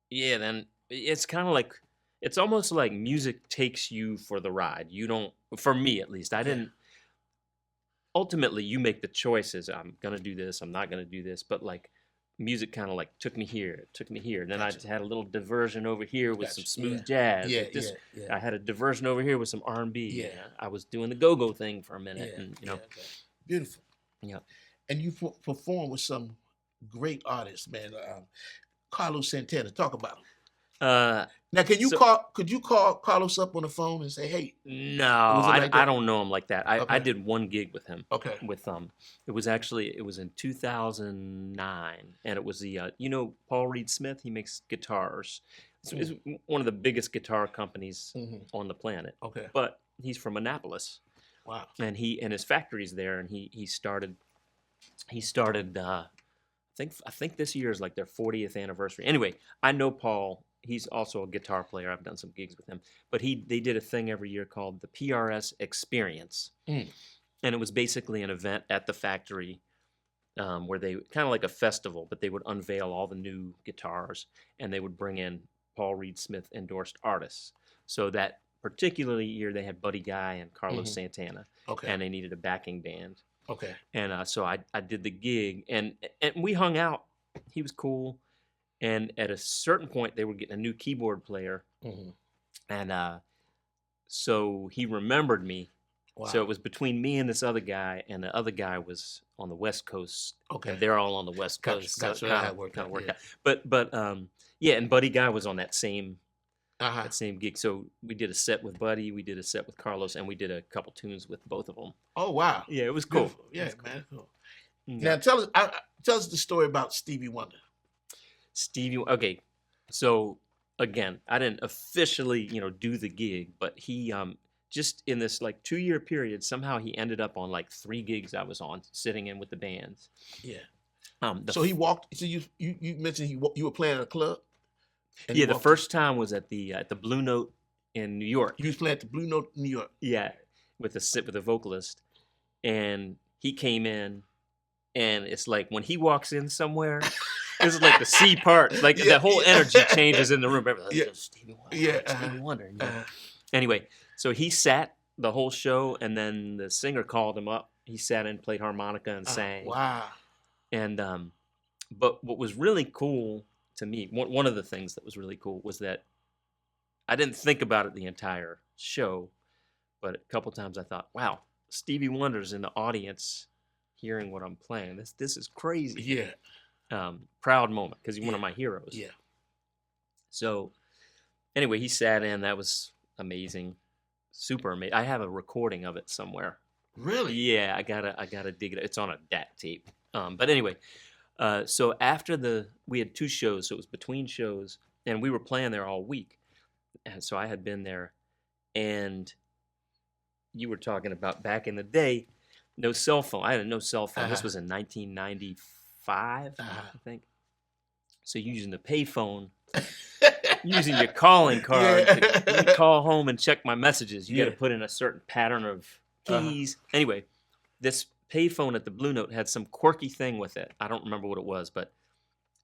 S2: then it's kind of like, it's almost like music takes you for the ride. You don't, for me at least, I didn't. Ultimately, you make the choices. I'm going to do this. I'm not going to do this. But music kind of like took me here, took me here. Then
S1: Gotcha.
S2: I had a little diversion over here with
S1: Gotcha.
S2: some smooth
S1: Yeah.
S2: jazz.
S1: Yeah,
S2: With this,
S1: yeah.
S2: I had a diversion over here with some R&B.
S1: Yeah.
S2: I was doing the go-go thing for a minute,
S1: Yeah,
S2: and
S1: okay. Beautiful.
S2: yeah.
S1: And you perform with some great artists, man. Carlos Santana, talk about him. Now, could you call Carlos up on the phone and say, "Hey"?
S2: No,
S1: I
S2: I don't know him like that. I
S1: Okay.
S2: did one gig with him.
S1: Okay.
S2: With it was in 2009, and it was the Paul Reed Smith. He makes guitars. It's one of the biggest guitar companies on the planet.
S1: Okay.
S2: But he's from Annapolis.
S1: Wow.
S2: And his factory's there, and he started. I think this year is like their 40th anniversary. Anyway, I know Paul. He's also a guitar player. I've done some gigs with him. But they did a thing every year called the PRS Experience. And it was basically an event at the factory where they, kind of like a festival, but they would unveil all the new guitars, and they would bring in Paul Reed Smith endorsed artists. So that particular year, they had Buddy Guy and Carlos Santana.
S1: Okay.
S2: And they needed a backing band.
S1: Okay.
S2: And so I did the gig, and we hung out. He was cool. And at a certain point, they were getting a new keyboard player. And so he remembered me.
S1: Wow.
S2: So it was between me and this other guy, and the other guy was on the West Coast.
S1: Okay.
S2: And they're all on the West Coast.
S1: That's
S2: so
S1: how
S2: it
S1: it worked
S2: kind
S1: out,
S2: of worked
S1: yeah.
S2: out. But yeah, and Buddy Guy was on that same
S1: Uh-huh.
S2: that same gig. So we did a set with Buddy, we did a set with Carlos, and we did a couple tunes with both of them.
S1: Oh, wow.
S2: Yeah, it was cool.
S1: Beautiful. Yeah, man. Cool.
S2: Yeah.
S1: Now, tell us the story about Stevie Wonder.
S2: Okay, so again, I didn't officially, do the gig, but he just in this like 2-year period, somehow he ended up on like 3 gigs I was on, sitting in with the bands.
S1: Yeah.
S2: So
S1: he walked. So you mentioned you were playing at a club. And
S2: yeah, the first time was at the Blue Note in New York.
S1: You was playing at the Blue Note in New York.
S2: Yeah, with a vocalist, and he came in, and it's like when he walks in somewhere. This is like the C part, like the whole energy changes in the room. Stevie Wonder, Stevie Wonder. Anyway, so he sat the whole show, and then the singer called him up. He sat in, played harmonica, and sang.
S1: Wow.
S2: And but what was really cool to me, one of the things that was really cool was that I didn't think about it the entire show, but a couple times I thought, wow, Stevie Wonder's in the audience hearing what I'm playing. This is crazy.
S1: Yeah.
S2: Proud moment because he's one of my heroes.
S1: Yeah.
S2: So anyway, he sat in. That was amazing, super amazing. I have a recording of it somewhere.
S1: Really?
S2: Yeah, I gotta dig it. It's on a DAT tape. But anyway, so after we had 2 shows, so it was between shows, and we were playing there all week, and so I had been there, and you were talking about back in the day, no cell phone. I had no cell phone. This was in 1995, I think. So using the payphone, using your calling card to call home and check my messages. You got to put in a certain pattern of keys. Anyway, this payphone at the Blue Note had some quirky thing with it. I don't remember what it was, but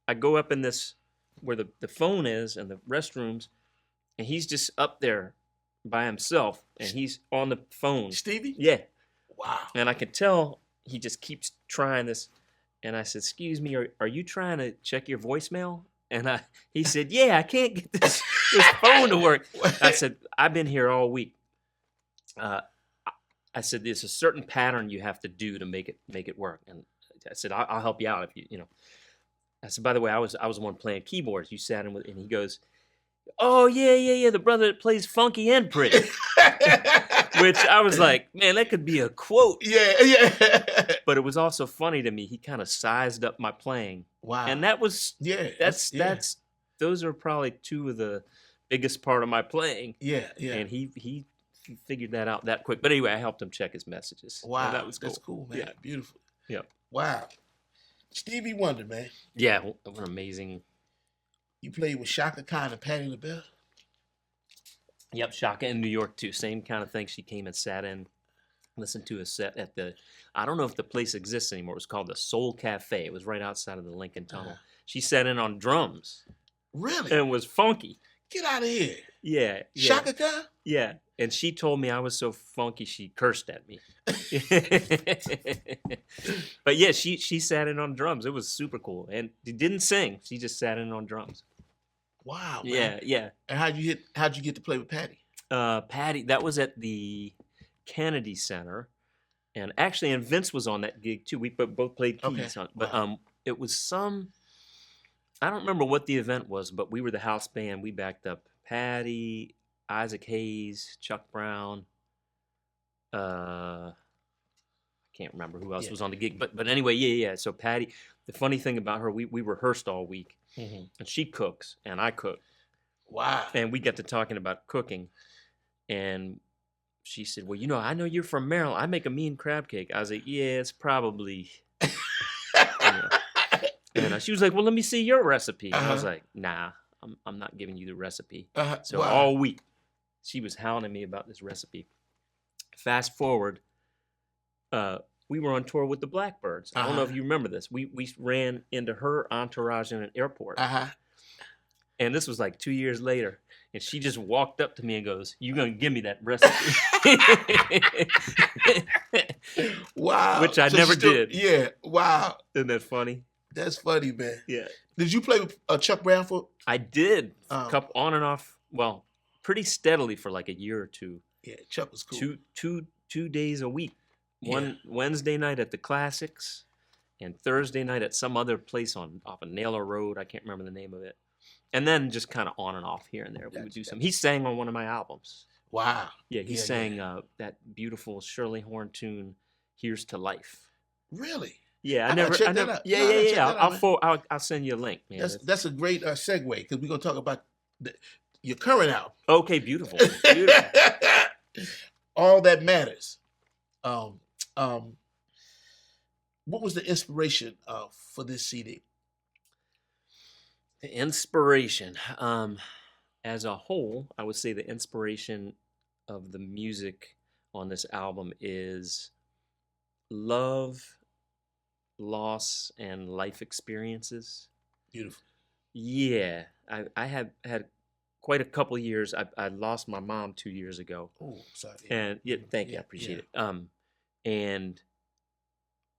S2: I go up in this where the phone is and the restrooms, and he's just up there by himself, and he's on the phone.
S1: Stevie?
S2: Yeah.
S1: Wow.
S2: And I could tell he just keeps trying this. And I said, "Excuse me, are you trying to check your voicemail?" And he said, "Yeah, I can't get this phone to work." I said, "I've been here all week." I said, "There's a certain pattern you have to do to make it work." And I said, "I'll help you out if you." I said, "By the way, I was the one playing keyboards. You sat in with," and he goes, "Oh yeah, the brother that plays funky and pretty." Which I was like, man, that could be a quote.
S1: Yeah.
S2: But it was also funny to me. He kind of sized up my playing.
S1: Wow.
S2: And that was that's those are probably 2 of the biggest part of my playing.
S1: Yeah.
S2: And he figured that out that quick. But anyway, I helped him check his messages.
S1: Wow.
S2: And that was cool.
S1: That's cool, man.
S2: Yeah.
S1: Beautiful.
S2: Yeah.
S1: Wow. Stevie Wonder, man.
S2: Yeah, what an amazing.
S1: You played with Chaka Khan and Patti LaBelle?
S2: Yep, Chaka in New York too. Same kind of thing. She came and sat in, listened to a set at I don't know if the place exists anymore. It was called the Soul Cafe. It was right outside of the Lincoln Tunnel. She sat in on drums.
S1: Really?
S2: And it was funky.
S1: Get out of here.
S2: Yeah, yeah,
S1: Chaka Khan?
S2: yeah. And she told me I was so funky, she cursed at me. But yeah, she sat in on drums. It was super cool, and she didn't sing. She just sat in on drums.
S1: Wow, man.
S2: Yeah, yeah.
S1: And how'd you get to play with Patti?
S2: Patti, that was at the Kennedy Center, and actually, and Vince was on that gig too. We both played keys on, but
S1: Wow.
S2: it was I don't remember what the event was, but we were the house band. We backed up Patti, Isaac Hayes, Chuck Brown. I can't remember who else
S1: Yeah.
S2: was on the gig, but anyway, yeah. So Patti, the funny thing about her, we rehearsed all week,
S1: Mm-hmm.
S2: and she cooks and I cook,
S1: Wow.
S2: and we got to talking about cooking, and she said, "Well, I know you're from Maryland. I make a mean crab cake." I was like, "Yeah, it's probably." And she was like, "Well, let me see your recipe." And I was like, "Nah, I'm not giving you the recipe." So
S1: Wow.
S2: all week, she was hounding me about this recipe. Fast forward, we were on tour with the Blackbirds. I don't know if you remember this. We ran into her entourage in an airport. And this was like 2 years later. And she just walked up to me and goes, "You gonna give me that recipe?"
S1: Wow.
S2: Which I never did.
S1: Yeah. Wow.
S2: Isn't that funny?
S1: That's funny, man.
S2: Yeah.
S1: Did you play with Chuck Brown for?
S2: I did.
S1: Um,
S2: On and off. Well, pretty steadily for like a year or two.
S1: Yeah, Chuck was cool.
S2: Two days a week. One
S1: Yeah.
S2: Wednesday night at the Classics, and Thursday night at some other place off of Naylor Road. I can't remember the name of it. And then just kind of on and off here and there. We would do some. He sang on one of my albums.
S1: Wow.
S2: Yeah, he sang that beautiful Shirley Horn tune, "Here's to Life."
S1: Really?
S2: Yeah,
S1: I gotta check that out. No, I gotta check that out, man.
S2: I'll send you a link, man.
S1: That's a great segue because we're gonna talk about your current album.
S2: Okay, beautiful. Beautiful.
S1: All That Matters. What was the inspiration for this CD?
S2: The inspiration, as a whole, I would say the inspiration of the music on this album is love, loss, and life experiences.
S1: Beautiful.
S2: Yeah, I have had quite a couple years. I lost my mom 2 years ago.
S1: Oh, sorry.
S2: And yeah, thank you, I appreciate it. And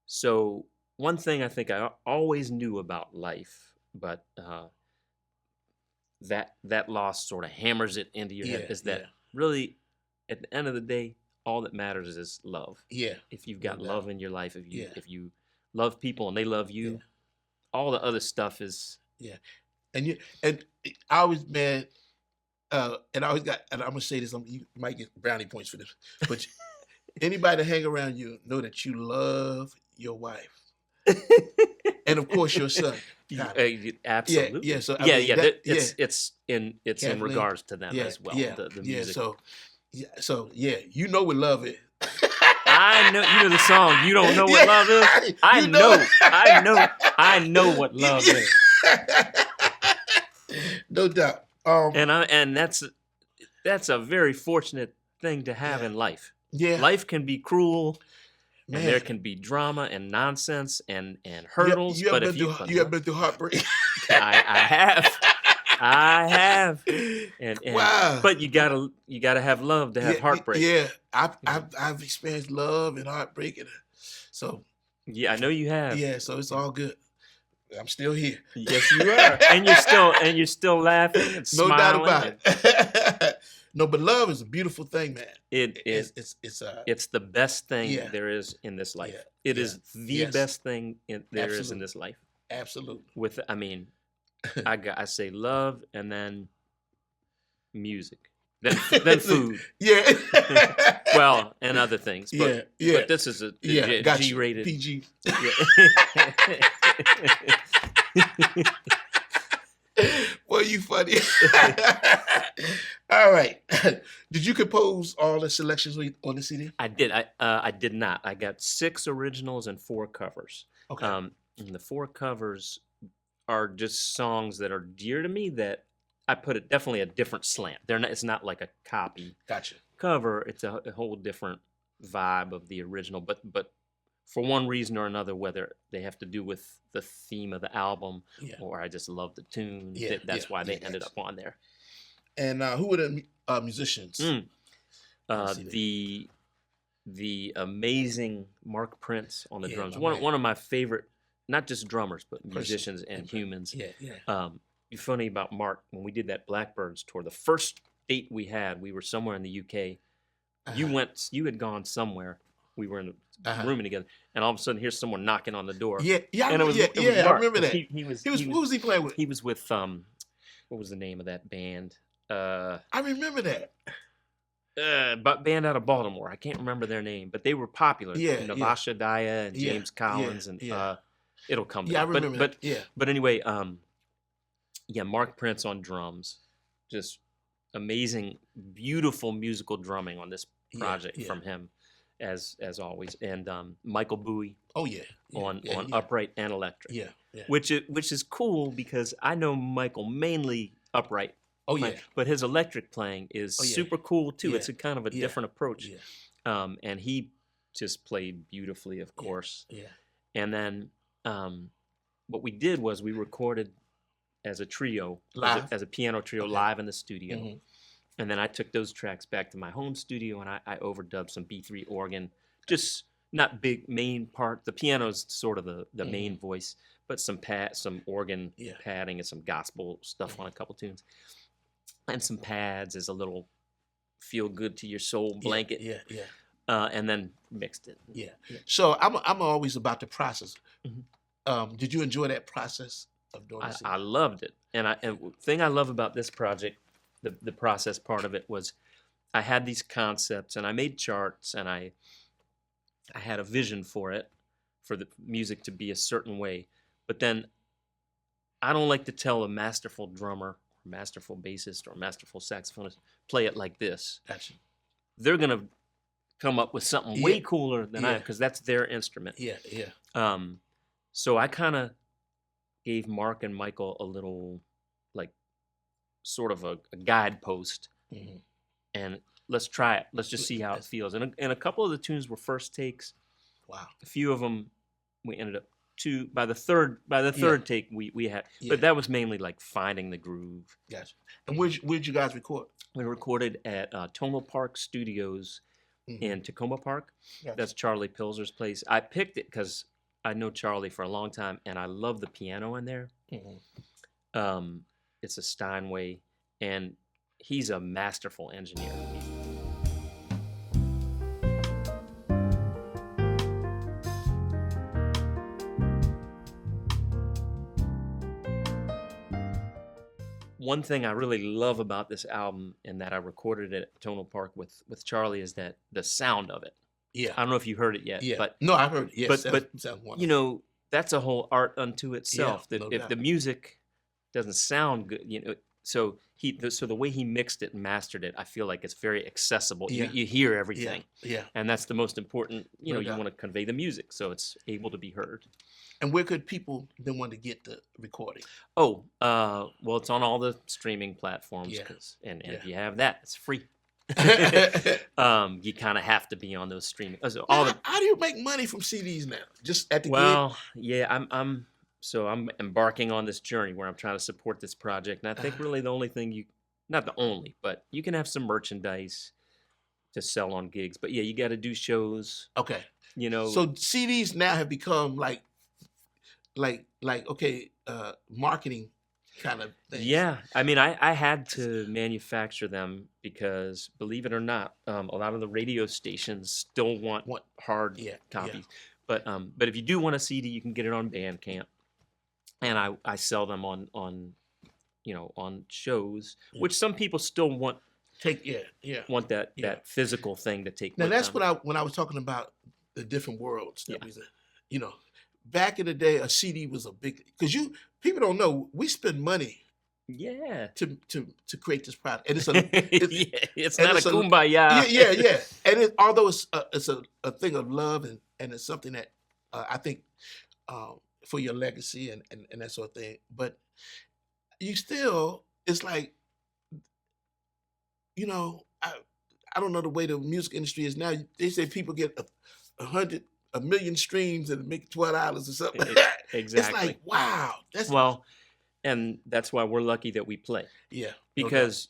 S2: so one thing I think I always knew about life, but that loss sort of hammers it into your head, is that really, at the end of the day, all that matters is love.
S1: Yeah.
S2: If you've got
S1: No
S2: love
S1: doubt.
S2: in your life, if you love people and they love you, all the other stuff is
S1: And I always, man, and I always got, and I'm gonna say this, you might get brownie points for this, but anybody that hang around you know that you love your wife, and of course your son.
S2: absolutely.
S1: Yeah. So I
S2: yeah,
S1: mean,
S2: yeah.
S1: that-
S2: it's in
S1: Kathleen,
S2: regards to them as well. The music.
S1: So you know what love is.
S2: I know, you know the song. You don't know what love is. I
S1: You
S2: know.
S1: know.
S2: I know what love is.
S1: No doubt.
S2: And that's a very fortunate thing to have in life.
S1: Yeah.
S2: Life can be cruel,
S1: Man.
S2: and there can be drama and nonsense and hurdles.
S1: You
S2: but
S1: have
S2: if you
S1: have been through heartbreak.
S2: I have. And
S1: Wow.
S2: But you gotta have love to have heartbreak.
S1: Yeah. I've experienced love and heartbreak, and so
S2: Yeah, I know you have.
S1: yeah. So it's all good. I'm still here.
S2: Yes, you are, and you're still laughing and
S1: No
S2: smiling.
S1: doubt about it. No, but love is a beautiful thing, man.
S2: It's the best thing there is in this life.
S1: Yeah.
S2: It is the best thing there is in this life.
S1: Absolutely.
S2: I say love and then music, then food.
S1: Yeah.
S2: Well, and other things. But,
S1: Yeah.
S2: But this is a G-rated.
S1: PG. Well, you funny. All right. Did you compose all the selections on the CD?
S2: I did. I did not. I got 6 originals and 4 covers.
S1: Okay.
S2: And the 4 covers are just songs that are dear to me that I put definitely a different slant. It's not like a copy
S1: Gotcha.
S2: cover. It's a whole different vibe of the original. But for one reason or another, whether they have to do with the theme of the album or I just love the tune, that's why they ended up on there.
S1: And who were the musicians?
S2: Mm.
S1: Let's see
S2: The amazing Mark Prince on the
S1: Yeah,
S2: drums.
S1: my
S2: One
S1: man.
S2: one of my favorite, not just drummers, but
S1: Person.
S2: musicians and humans.
S1: Yeah.
S2: You're funny about Mark. When we did that Blackbirds tour, the first date we had, we were somewhere in the UK. You had gone somewhere. We were in the room together, and all of a sudden, here's someone knocking on the door.
S1: Yeah,
S2: and it was Mark.
S1: I remember that.
S2: He was.
S1: Who was he playing with?
S2: He was with what was the name of that band?
S1: I remember that.
S2: But band out of Baltimore. I can't remember their name, but they were popular.
S1: Yeah,
S2: Navasha Daya and James Collins, and it'll come back.
S1: Yeah, I remember that.
S2: But anyway, Mark Prince on drums, just amazing, beautiful musical drumming on this project from him, as always, and Michael Bowie.
S1: Oh yeah.
S2: On upright and electric.
S1: Yeah.
S2: Which is cool because I know Michael mainly upright.
S1: Oh yeah.
S2: But his electric playing is super cool too.
S1: Yeah.
S2: It's a kind of a different approach.
S1: Yeah.
S2: And he just played beautifully, of course.
S1: Yeah.
S2: And then what we did was we recorded as a trio,
S1: live,
S2: as a piano trio, live in the studio. And then I took those tracks back to my home studio and I overdubbed some B3 organ, just not big main part. The piano's sort of the main voice, but some organ padding and some gospel stuff on a couple tunes. And some pads as a little feel good to your soul blanket.
S1: Yeah.
S2: And then mixed it.
S1: Yeah. So I'm always about the process. Did you enjoy that process of doing this?
S2: I loved it. And the thing I love about this project, the process part of it, was I had these concepts and I made charts and I had a vision for it, for the music to be a certain way. But then I don't like to tell a masterful drummer, masterful bassist, or masterful saxophonist, play it like this.
S1: Gotcha.
S2: They're going to come up with something way cooler than I am, because that's their instrument.
S1: Yeah.
S2: So I kind of gave Mark and Michael a little, like, sort of a guidepost, and let's try it. Let's just see how it feels. And a couple of the tunes were first takes.
S1: Wow.
S2: A few of them we ended up by the third take we had, but that was mainly like finding the groove.
S1: Gotcha. And where'd you guys record?
S2: We recorded at Tonal Park Studios in Tacoma Park.
S1: Gotcha.
S2: That's Charlie Pilser's place. I picked it because I know Charlie for a long time, and I love the piano in there. It's a Steinway, and he's a masterful engineer. One thing I really love about this album, and that I recorded it at Tonal Park with Charlie, is that the sound of it.
S1: Yeah.
S2: I don't know if you heard it yet.
S1: Yeah.
S2: But
S1: no, I heard it. Yes.
S2: But
S1: sounds wonderful.
S2: you know, that's a whole art unto itself.
S1: Yeah,
S2: That
S1: no
S2: if
S1: doubt.
S2: the music doesn't sound good, you know, so the way he mixed it and mastered it, I feel like it's very accessible.
S1: Yeah.
S2: You hear everything.
S1: Yeah.
S2: And that's the most important. You
S1: No
S2: know, you
S1: doubt.
S2: want to convey the music, so it's able to be heard.
S1: And where could people then want to get the recording?
S2: Oh, well, it's on all the streaming platforms.
S1: Yeah.
S2: And if you have that, it's free. You kind of have to be on those streaming. So
S1: How do you make money from CDs now? Just at the
S2: yeah, I'm embarking on this journey where I'm trying to support this project, and I think really the only thing not the only, but you can have some merchandise to sell on gigs. But yeah, you got to do shows.
S1: Okay.
S2: You know.
S1: So CDs now have become like marketing kind of things.
S2: Yeah, I mean, I had to manufacture them because, believe it or not, a lot of the radio stations still want hard copies. But if you do want a CD, you can get it on Bandcamp, and I sell them on shows, which some people still want. Want that physical thing to take.
S1: Now
S2: with
S1: that's
S2: them.
S1: when I was talking about the different worlds that back in the day, a CD was a big, because people don't know, we spend money to create this product, and
S2: it's not a kumbaya.
S1: Yeah. And although it's a thing of love, and it's something that I think for your legacy and that sort of thing, but you still, it's like, I don't know the way the music industry is now. They say people get a million streams and make $12 or something.
S2: Exactly.
S1: It's like, wow.
S2: And that's why we're lucky that we play.
S1: Yeah.
S2: Because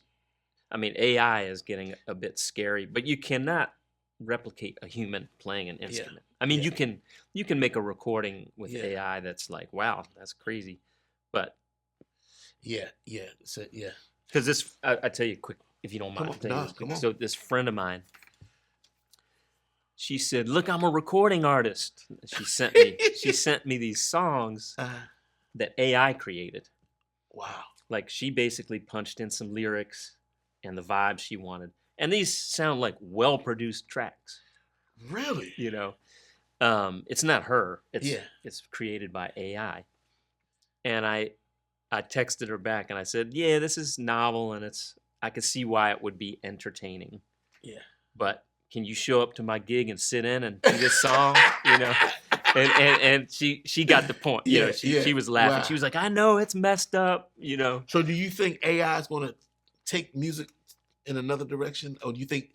S2: I mean, AI is getting a bit scary, but you cannot replicate a human playing an instrument. I mean, you can make a recording with AI that's like, wow, that's crazy, but
S1: So
S2: because this, I tell you quick, if you don't mind, I'll tell you this quick. So this friend of mine, she said, "Look, I'm a recording artist." She sent me these songs that AI created.
S1: Wow.
S2: Like she basically punched in some lyrics and the vibe she wanted. And these sound like well-produced tracks.
S1: Really?
S2: You know, it's not her. It's created by AI. And I texted her back and I said, "Yeah, this is novel and I could see why it would be entertaining.
S1: Yeah.
S2: But can you show up to my gig and sit in and do this song?" You know. And she got the point. You know, she was laughing. Wow. She was like, "I know it's messed up." You know.
S1: So do you think AI is going to take music in another direction, or do you think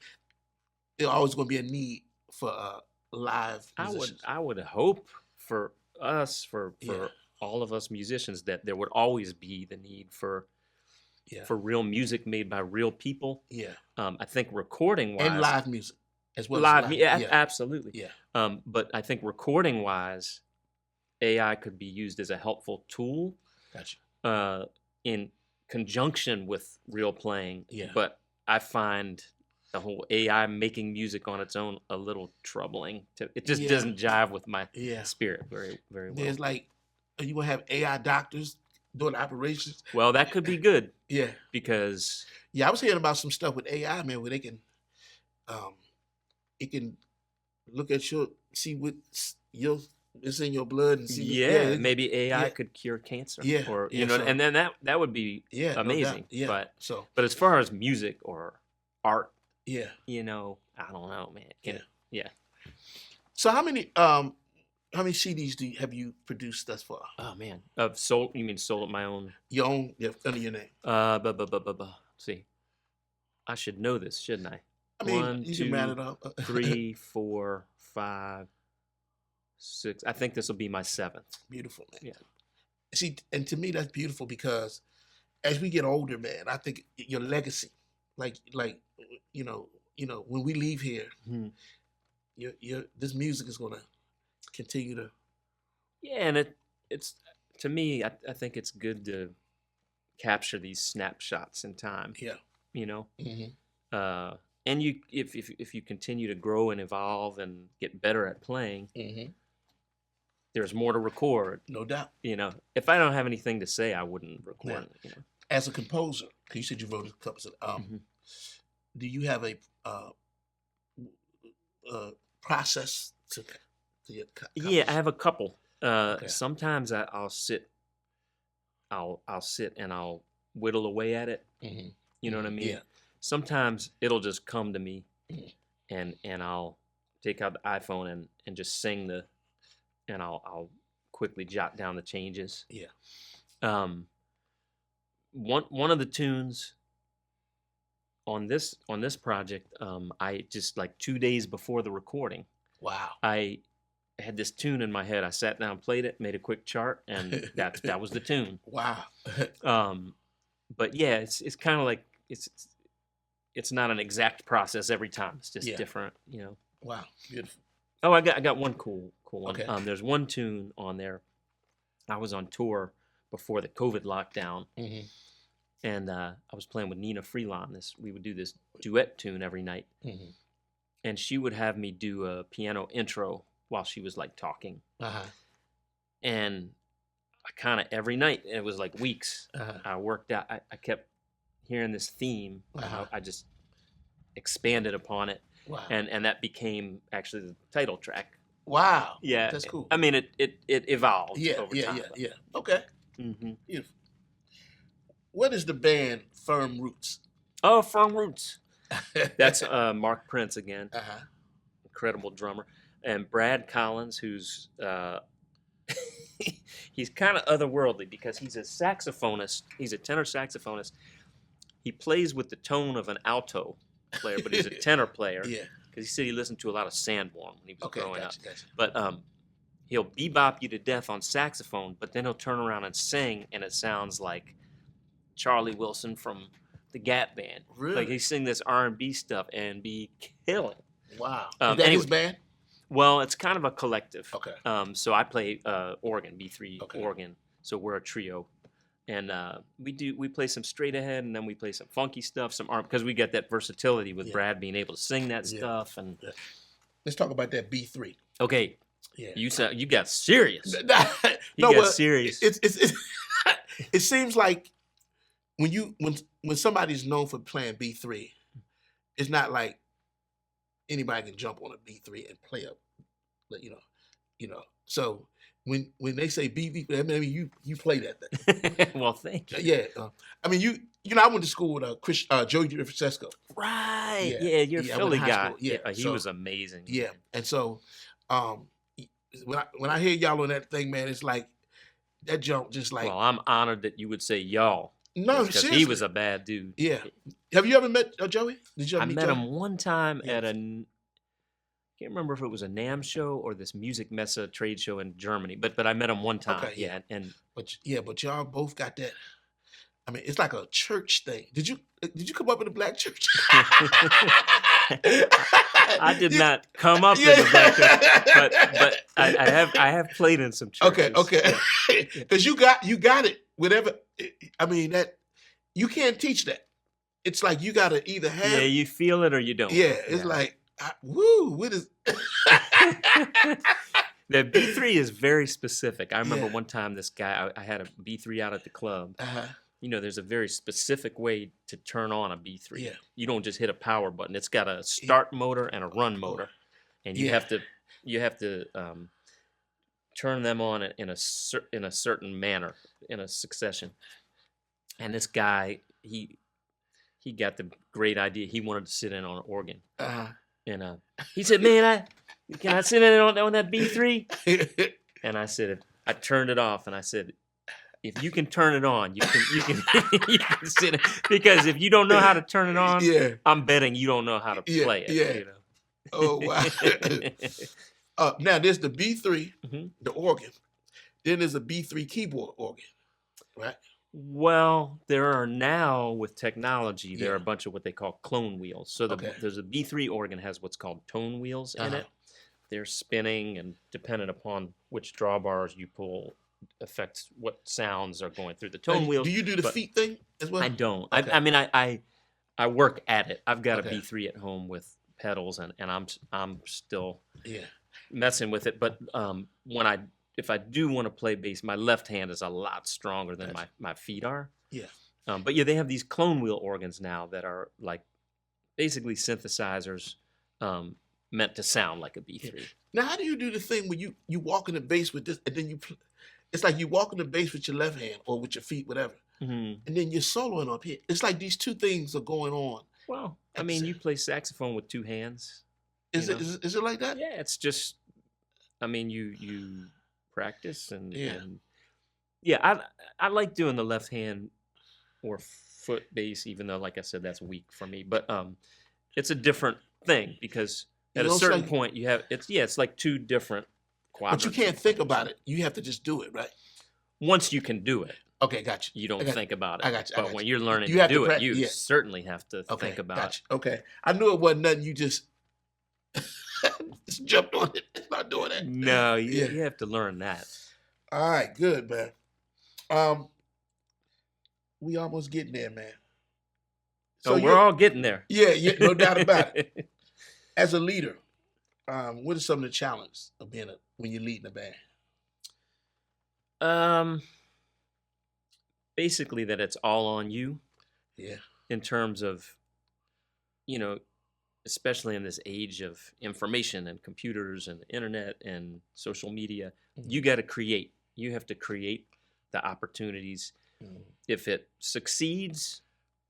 S1: there's always going to be a need for live musicians?
S2: I would hope for us, for all of us musicians, that there would always be the need for real music made by real people.
S1: Yeah.
S2: I think recording wise
S1: and live music as well.
S2: Absolutely.
S1: Yeah.
S2: But I think recording wise, AI could be used as a helpful tool.
S1: Gotcha.
S2: In conjunction with real playing.
S1: Yeah.
S2: But I find the whole AI making music on its own a little troubling. It just doesn't jive with my spirit very, very well.
S1: There's like, you gonna have AI doctors doing operations.
S2: Well, that could be good.
S1: Yeah.
S2: Because
S1: I was hearing about some stuff with AI, man, where they can, it can look at see what it's in your blood and see.
S2: Maybe AI could cure cancer.
S1: Yeah.
S2: Or you know, and then that would be amazing.
S1: No doubt.
S2: But as far as music or art,
S1: you
S2: know, I don't know, man.
S1: So how many CDs have you produced thus far?
S2: Oh man, you mean sold my own?
S1: Your own, under your name.
S2: See, I should know this, shouldn't I?
S1: I mean, you can man it up.
S2: 3, 4, 5, 6. I think this will be my 7th.
S1: Beautiful, man.
S2: Yeah.
S1: See, and to me that's beautiful because as we get older, man, I think your legacy, like you know, when we leave here, this music is gonna continue to.
S2: Yeah, and it's to me, I think it's good to capture these snapshots in time.
S1: Yeah.
S2: You know. Mm-hmm. And if you continue to grow and evolve and get better at playing, there's more to record.
S1: No doubt.
S2: You know, if I don't have anything to say, I wouldn't record.
S1: Now,
S2: you know.
S1: As a composer, because you said you wrote a couple of, do you have a process to your
S2: I have a couple. Sometimes I'll sit and I'll whittle away at it. You know what I mean?
S1: Yeah.
S2: Sometimes it'll just come to me, and I'll take out the iPhone and just sing and I'll quickly jot down the changes.
S1: Yeah.
S2: One of the tunes on this project, I just like 2 days before the recording.
S1: Wow.
S2: I had this tune in my head. I sat down, played it, made a quick chart, and that was the tune.
S1: Wow.
S2: But yeah, it's kind of like it's not an exact process every time. It's just different, you know.
S1: Wow, beautiful.
S2: Oh, I got one cool one.
S1: Okay.
S2: There's one tune on there. I was on tour before the COVID lockdown, and I was playing with Nina Freelon. We would do this duet tune every night, and she would have me do a piano intro while she was like talking, and I kind of every night, and it was like weeks. I worked out. I kept hearing this theme. I just expanded upon it.
S1: Wow.
S2: And that became actually the title track.
S1: Wow.
S2: Yeah.
S1: That's cool.
S2: I mean, it evolved over time.
S1: Yeah. Okay. Beautiful. What is the band Firm Roots?
S2: Oh, Firm Roots. That's Mark Prince again. Incredible drummer. And Brad Collins, who's he's kind of otherworldly because he's a saxophonist. He's a tenor saxophonist. He plays with the tone of an alto player, but he's a tenor player.
S1: Yeah.
S2: Because he said he listened to a lot of Sanborn when he was growing up.
S1: Gotcha.
S2: But he'll bebop you to death on saxophone, but then he'll turn around and sing, and it sounds like Charlie Wilson from the Gap Band.
S1: Really?
S2: Like he sing this R&B stuff and be killing.
S1: Wow. Is that
S2: Anyway,
S1: his band?
S2: well, it's kind of a collective.
S1: Okay.
S2: So I play organ, B3
S1: Okay.
S2: organ. So we're a trio, and we play some straight ahead, and then we play some funky stuff, some art, because we got that versatility with Brad being able to sing that stuff. And
S1: let's talk about that B3.
S2: Okay.
S1: Yeah.
S2: You got serious.
S1: No,
S2: got serious.
S1: It seems like when somebody's known for playing B3, it's not like anybody can jump on a B3 and play up, you know. So when they say B3, I mean you play that thing.
S2: Well, thank you.
S1: Yeah, I mean I went to school with Joey DeFrancesco.
S2: Right. Yeah, you're a Philly guy.
S1: School. Yeah,
S2: he was amazing.
S1: Yeah,
S2: man.
S1: and so when I hear y'all on that thing, man, it's like that jump just like.
S2: Well, I'm honored that you would say y'all.
S1: No,
S2: because
S1: seriously.
S2: he was a bad dude.
S1: Yeah. Have you ever met Joey? Did you ever
S2: I
S1: meet
S2: met
S1: Joey?
S2: him one time at a. Can't remember if it was a NAMM show or this Music Messe trade show in Germany, but I met him one time.
S1: Okay, yeah.
S2: And
S1: but y'all both got that. I mean, it's like a church thing. Did you come up in a black church?
S2: I did not come up in a black church, but I have played in some churches.
S1: Okay. Because you got it. Whatever. I mean that you can't teach that. It's like you got to either have.
S2: Yeah, you feel it or you don't.
S1: Yeah, it's like woo. What is?
S2: The B3 is very specific. I remember one time this guy, I had a B3 out at the club. You know, there's a very specific way to turn on a B3.
S1: Yeah.
S2: You don't just hit a power button. It's got a start motor and a run motor, and you have to turn them on in a certain manner, in a succession. And this guy, he got the great idea. He wanted to sit in on an organ, and he said, "Man, can I sit in on that B3?" And I said, I turned it off, and I said, if you can turn it on, you can you can sit in. Because if you don't know how to turn it on, I'm betting you don't know how to play it.
S1: Yeah.
S2: You know?
S1: Oh wow. Now there's the B3, the organ. Then there's a B3 keyboard organ, right?
S2: Well, there are now with technology, there are a bunch of what they call clone wheels. So there's a B3 organ has what's called tone wheels in it. They're spinning, and depending upon which drawbars you pull, affects what sounds are going through the tone wheels.
S1: Do you do the feet thing as well?
S2: I don't.
S1: Okay.
S2: I mean, I work at it. I've got a B3 at home with pedals, and I'm still messing with it. But if I do want to play bass, my left hand is a lot stronger than my feet are.
S1: Yeah.
S2: But yeah, they have these clone wheel organs now that are like basically synthesizers meant to sound like a B3.
S1: Now, how do you do the thing when you walk in the bass with this, and then it's like you walk in the bass with your left hand or with your feet, whatever, and then you're soloing up here. It's like these two things are going on.
S2: Well, I mean, you play saxophone with two hands.
S1: Is it like that?
S2: Yeah, it's just, I mean, you practice and I like doing the left hand or foot bass, even though, like I said, that's weak for me. But it's a different thing because at a certain point you have it's like two different quadrants.
S1: But you can't think about it. You have to just do it, right?
S2: Once you can do it.
S1: Okay, gotcha.
S2: You don't think about it.
S1: I got you.
S2: But when you're learning to do it, you certainly have to think about it.
S1: Okay. I knew it wasn't nothing you just jumped on it and started doing that.
S2: No, you have to learn that.
S1: All right, good, man. We almost getting there, man.
S2: So we're all getting there.
S1: Yeah, no doubt about it. As a leader, what are some of the challenges of being when you're leading a band?
S2: Basically that it's all on you.
S1: Yeah.
S2: In terms of, especially in this age of information and computers and the internet and social media, you got to create. You have to create the opportunities. If it succeeds,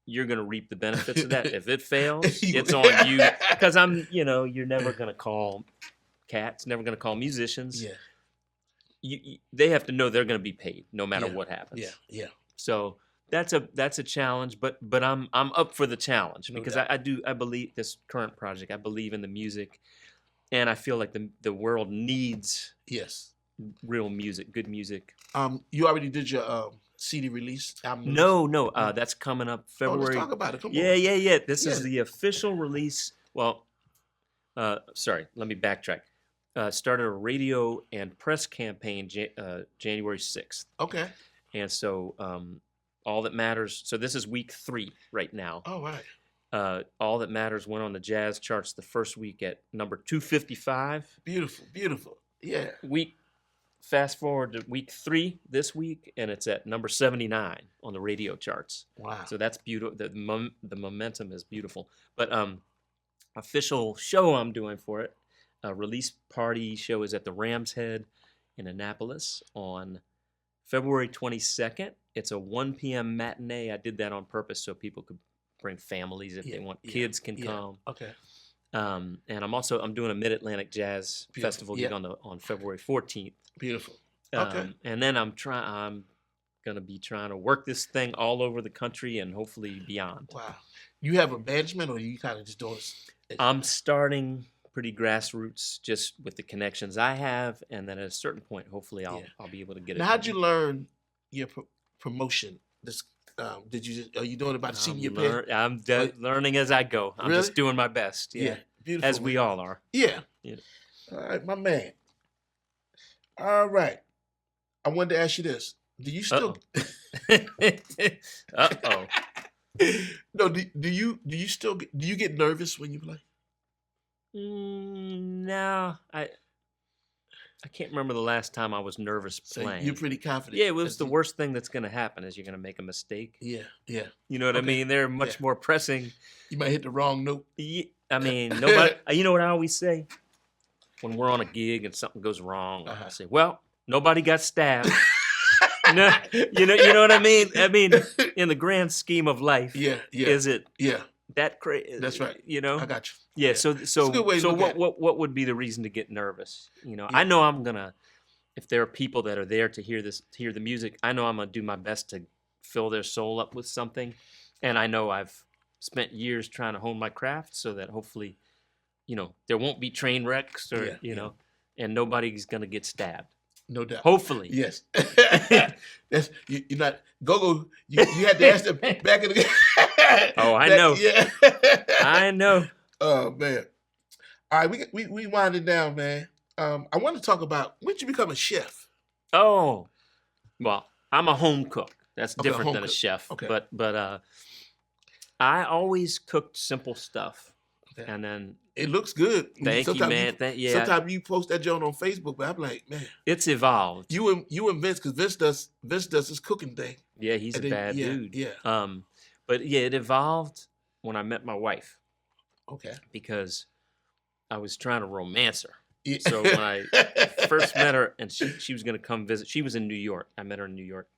S2: you're going to reap the benefits of that. If it fails, it's on you. Because you're never going to call cats, never going to call musicians.
S1: Yeah.
S2: They have to know they're going to be paid no matter what happens.
S1: Yeah.
S2: So that's a challenge, but I'm up for the challenge because I believe this current project. I believe in the music, and I feel like the world needs real music, good music.
S1: You already did your CD release, album release?
S2: No. That's coming up
S1: Oh, let's
S2: February.
S1: talk about it. Come
S2: Yeah.
S1: on.
S2: This is
S1: Yeah.
S2: the official release. Well, sorry, let me backtrack. Started a radio and press campaign January 6th.
S1: Okay.
S2: And so All That Matters, so this is week 3 right now.
S1: All right.
S2: All That Matters went on the jazz charts the first week at number 255.
S1: Beautiful. Yeah.
S2: Fast forward to week 3 this week, and it's at number 79 on the radio charts.
S1: Wow.
S2: So that's beautiful. The momentum is beautiful. But official show I'm doing for it, release party show is at the Ram's Head in Annapolis on February 22nd. It's a 1 p.m. matinee. I did that on purpose so people could bring families if they want. Kids can come.
S1: Okay.
S2: And I'm doing a Mid-Atlantic Jazz Festival gig on February 14th.
S1: Beautiful. Okay.
S2: And then I'm gonna be trying to work this thing all over the country and hopefully beyond.
S1: Wow. You have a management, or you kind of just doing?
S2: I'm starting pretty grassroots, just with the connections I have, and then at a certain point, hopefully, I'll be able to get it.
S1: Now, how'd you learn your promotion? This are you doing it by the seat of your pants?
S2: I'm learning as I go. I'm just doing my best. Yeah.
S1: Beautiful.
S2: As we all are.
S1: Yeah. All right, my man. All right. I wanted to ask you this. Do you still?
S2: Uh-oh.
S1: No. Do you still do you get nervous when you play?
S2: No, I can't remember the last time I was nervous playing.
S1: You're pretty confident.
S2: Yeah, it was the worst thing that's going to happen is you're going to make a mistake.
S1: Yeah.
S2: You know what I mean? They're much more pressing.
S1: You might hit the wrong note.
S2: I mean, nobody. You know what I always say when we're on a gig and something goes wrong? I say, "Well, nobody got stabbed." No, you know what I mean? I mean, in the grand scheme of life, is it that crazy?
S1: That's right.
S2: You know,
S1: I got you.
S2: Yeah. So what would be the reason to get nervous? You know, I know I'm gonna. If there are people that are there to hear the music, I know I'm gonna do my best to fill their soul up with something, and I know I've spent years trying to hone my craft so that hopefully, there won't be train wrecks or and nobody's gonna get stabbed.
S1: No doubt.
S2: Hopefully.
S1: Yes. That's you're not go. You had to ask them back in the.
S2: Oh, I know.
S1: Yeah.
S2: I know.
S1: Oh man. All right, we winding down, man. I want to talk about when did you become a chef?
S2: Oh, well, I'm a home cook. That's different than
S1: cook.
S2: a chef.
S1: Okay.
S2: But I always cooked simple stuff, and then.
S1: It looks good.
S2: Thank you, man.
S1: Sometimes you post that joint on Facebook, but I'm like, man,
S2: it's evolved.
S1: You and Vince, because Vince does his cooking thing.
S2: Yeah, he's a bad dude.
S1: Yeah.
S2: But it evolved when I met my wife.
S1: Okay.
S2: Because I was trying to romance her.
S1: Yeah.
S2: So when I first met her, and she was going to come visit. She was in New York. I met her in New York.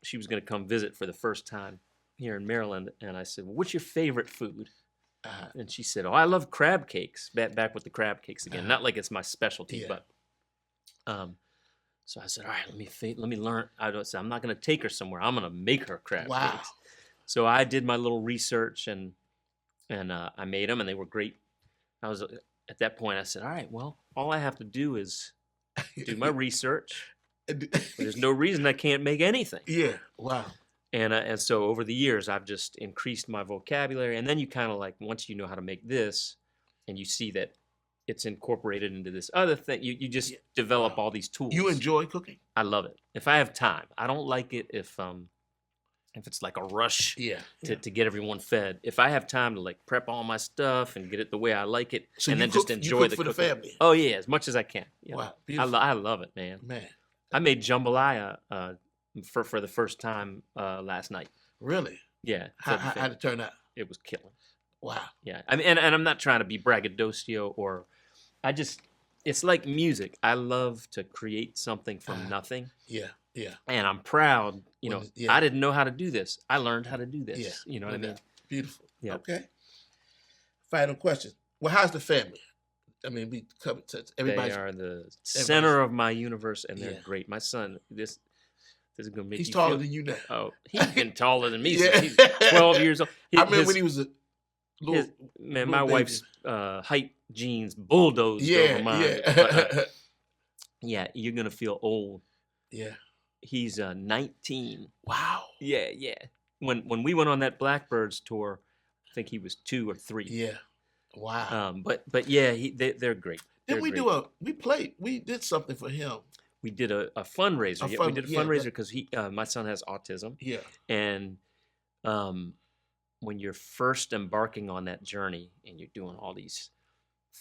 S2: She was going to come visit for the first time here in Maryland, and I said, "Well, what's your favorite food?" And she said, "Oh, I love crab cakes." Back with the crab cakes again. Not like it's my specialty, but so I said, "All right, let me learn." I said, "I'm not going to take her somewhere. I'm going to make her crab cakes." So I did my little research and I made them, and they were great. I was at that point. I said, "All right, well, all I have to do is do my research. There's no reason I can't make anything."
S1: Yeah. Wow.
S2: And so over the years, I've just increased my vocabulary. And then you kind of once you know how to make this and you see that it's incorporated into this other thing, you just develop all these tools.
S1: You enjoy cooking?
S2: I love it. If I have time. I don't like it if it's like a rush to get everyone fed. If I have time to prep all my stuff and get it the way I like it, and then just enjoy the
S1: for
S2: cooking.
S1: The family.
S2: Oh, yeah, as much as I can.
S1: Wow, beautiful.
S2: I love it, man. I made jambalaya for the first time last night.
S1: Really?
S2: Yeah.
S1: How'd it turn out?
S2: It was killing.
S1: Wow.
S2: Yeah. I mean, and I'm not trying to be braggadocio it's like music. I love to create something from nothing.
S1: Yeah.
S2: And I'm proud, I didn't know how to do this. I learned how to do this.
S1: Yeah.
S2: You know what I mean?
S1: Beautiful.
S2: Yeah.
S1: Okay. Final question. Well, how's the family? I mean, we covered everybody.
S2: They are the center of my universe, and they're great. My son, this is gonna make
S1: he's
S2: you
S1: taller
S2: feel,
S1: than you now.
S2: Oh, he's been taller than me since he's 12 years old.
S1: I remember when he was a little,
S2: my wife's height genes bulldozed over mine.
S1: Yeah.
S2: Yeah, you're gonna feel old.
S1: Yeah.
S2: He's 19.
S1: Wow.
S2: Yeah, yeah. When we went on that Blackbirds tour, I think he was 2 or 3.
S1: Yeah. Wow.
S2: But yeah, they're great.
S1: Didn't we do we did something for him?
S2: We did a fundraiser. We did a fundraiser because my son has autism.
S1: Yeah.
S2: And when you're first embarking on that journey and you're doing all these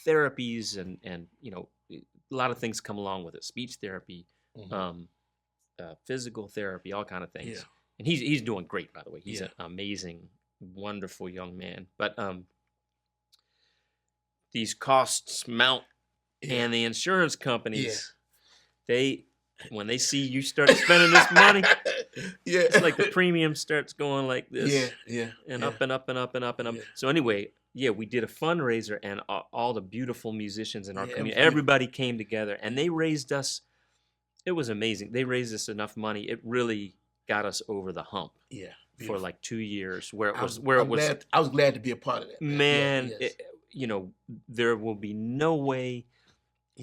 S2: therapies and you know, a lot of things come along with it, speech therapy, physical therapy, all kind of things.
S1: Yeah.
S2: And he's doing great, by the way. He's an amazing, wonderful young man. But these costs mount, and the insurance companies, when they see you start spending this money, it's like the premium starts going like this, and up and up and up and up and up. So anyway, we did a fundraiser, and all the beautiful musicians in our community, everybody came together, and they raised us. It was amazing. They raised us enough money. It really got us over the hump. Yeah. Beautiful. For like 2 years, I was
S1: glad to be a part of that.
S2: Man, you know, there will be no way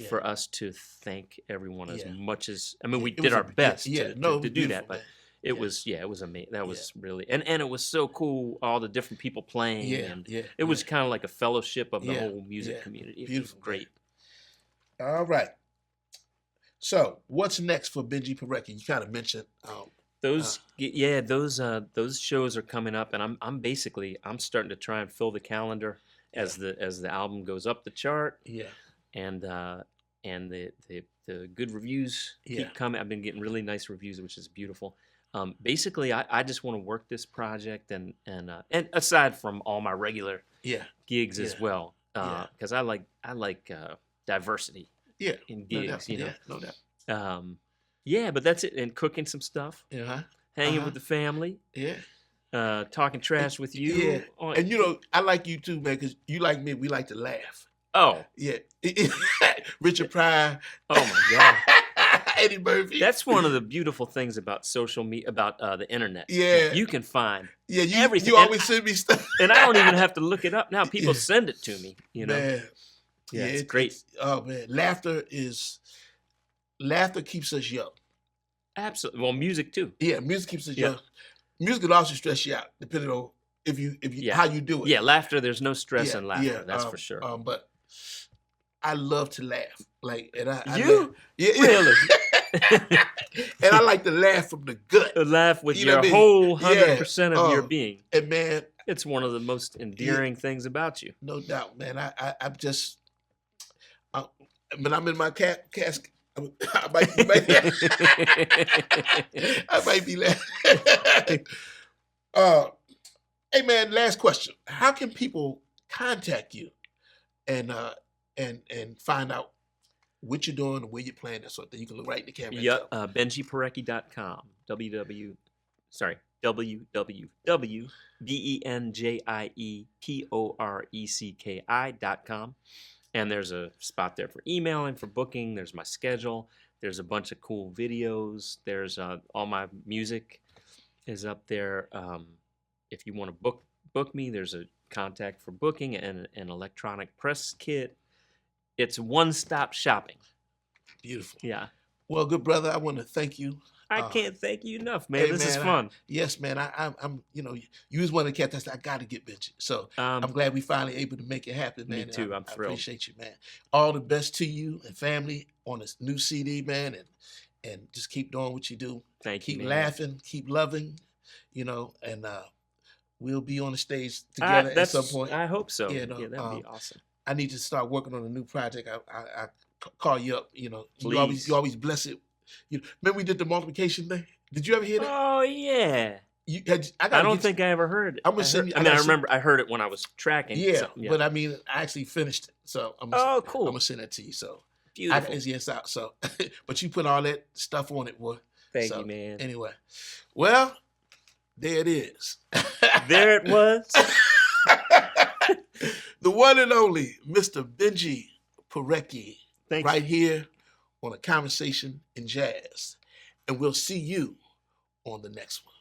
S2: for us to thank everyone as much as we did our best to do that, but it was amazing. That was really and it was so cool. All the different people playing, and it was kind of like a fellowship of the whole music community. It was great.
S1: All right. So what's next for Benjie Porecki? You kind of mentioned
S2: those shows are coming up, and I'm starting to try and fill the calendar as the album goes up the chart. Yeah. And the good reviews keep coming. I've been getting really nice reviews, which is beautiful. Basically, I just want to work this project and aside from all my regular gigs as well, because I like diversity. Yeah, in gigs,
S1: no doubt.
S2: But that's it. And cooking some stuff. Hanging with the family. Yeah. Talking trash with you.
S1: Yeah. And you know, I like you too, man, because you like me. We like to laugh.
S2: Oh.
S1: Yeah. Richard Pryor.
S2: Oh my God.
S1: Eddie Murphy.
S2: That's one of the beautiful things about social media, about the internet.
S1: Yeah.
S2: You can find
S1: everything. You always send me stuff.
S2: And I don't even have to look it up now. People send it to me, you know.
S1: Man.
S2: Yeah, it's great.
S1: Oh man. Laughter keeps us young.
S2: Absolutely. Well, music too.
S1: Yeah, music keeps us young. Music can also stress you out, depending on if you how you do it.
S2: Yeah, laughter. There's no stress in laughter. That's for sure.
S1: But I love to laugh. Like, and I
S2: you really.
S1: And I like to laugh from the gut.
S2: Laugh with your whole 100% of your being.
S1: And man,
S2: it's one of the most endearing things about you.
S1: No doubt, man. I'm just when I'm in my casket. I might be laughing. Hey man, last question. How can people contact you and find out what you're doing and where you're playing, that sort of thing? You can look right in the camera.
S2: Yep, BenjiePorecki.com. www.benjieporecki.com. And there's a spot there for emailing, for booking. There's my schedule. There's a bunch of cool videos. There's all my music is up there. If you want to book me, there's a contact for booking and an electronic press kit. It's one-stop shopping.
S1: Beautiful.
S2: Yeah.
S1: Well, good brother, I want to thank you.
S2: I can't thank you enough, man. This is fun.
S1: Yes, man. I'm you was one of the cats that said, I got to get Benjie. So I'm glad we finally able to make it happen, man.
S2: Me too. I'm thrilled.
S1: I appreciate you, man. All the best to you and family on this new CD, man, and just keep doing what you do.
S2: Thank you,
S1: man. Keep laughing, keep loving, and we'll be on the stage together at some point.
S2: I hope so. Yeah, that'd be awesome.
S1: I need to start working on a new project. I call you up. You always bless it. Remember we did the multiplication thing? Did you ever hear that?
S2: Oh yeah. I don't think I ever heard it. I remember I heard it when I was tracking.
S1: Yeah, but I mean, I actually finished it. So
S2: cool.
S1: I'm gonna send that to you. So
S2: beautiful.
S1: It's out. So, but you put all that stuff on it, boy.
S2: Thank you, man.
S1: Anyway, well, there it is.
S2: There it was.
S1: The one and only Mr. Benjie Porecki, right here on A Conversation in Jazz. And we'll see you on the next one.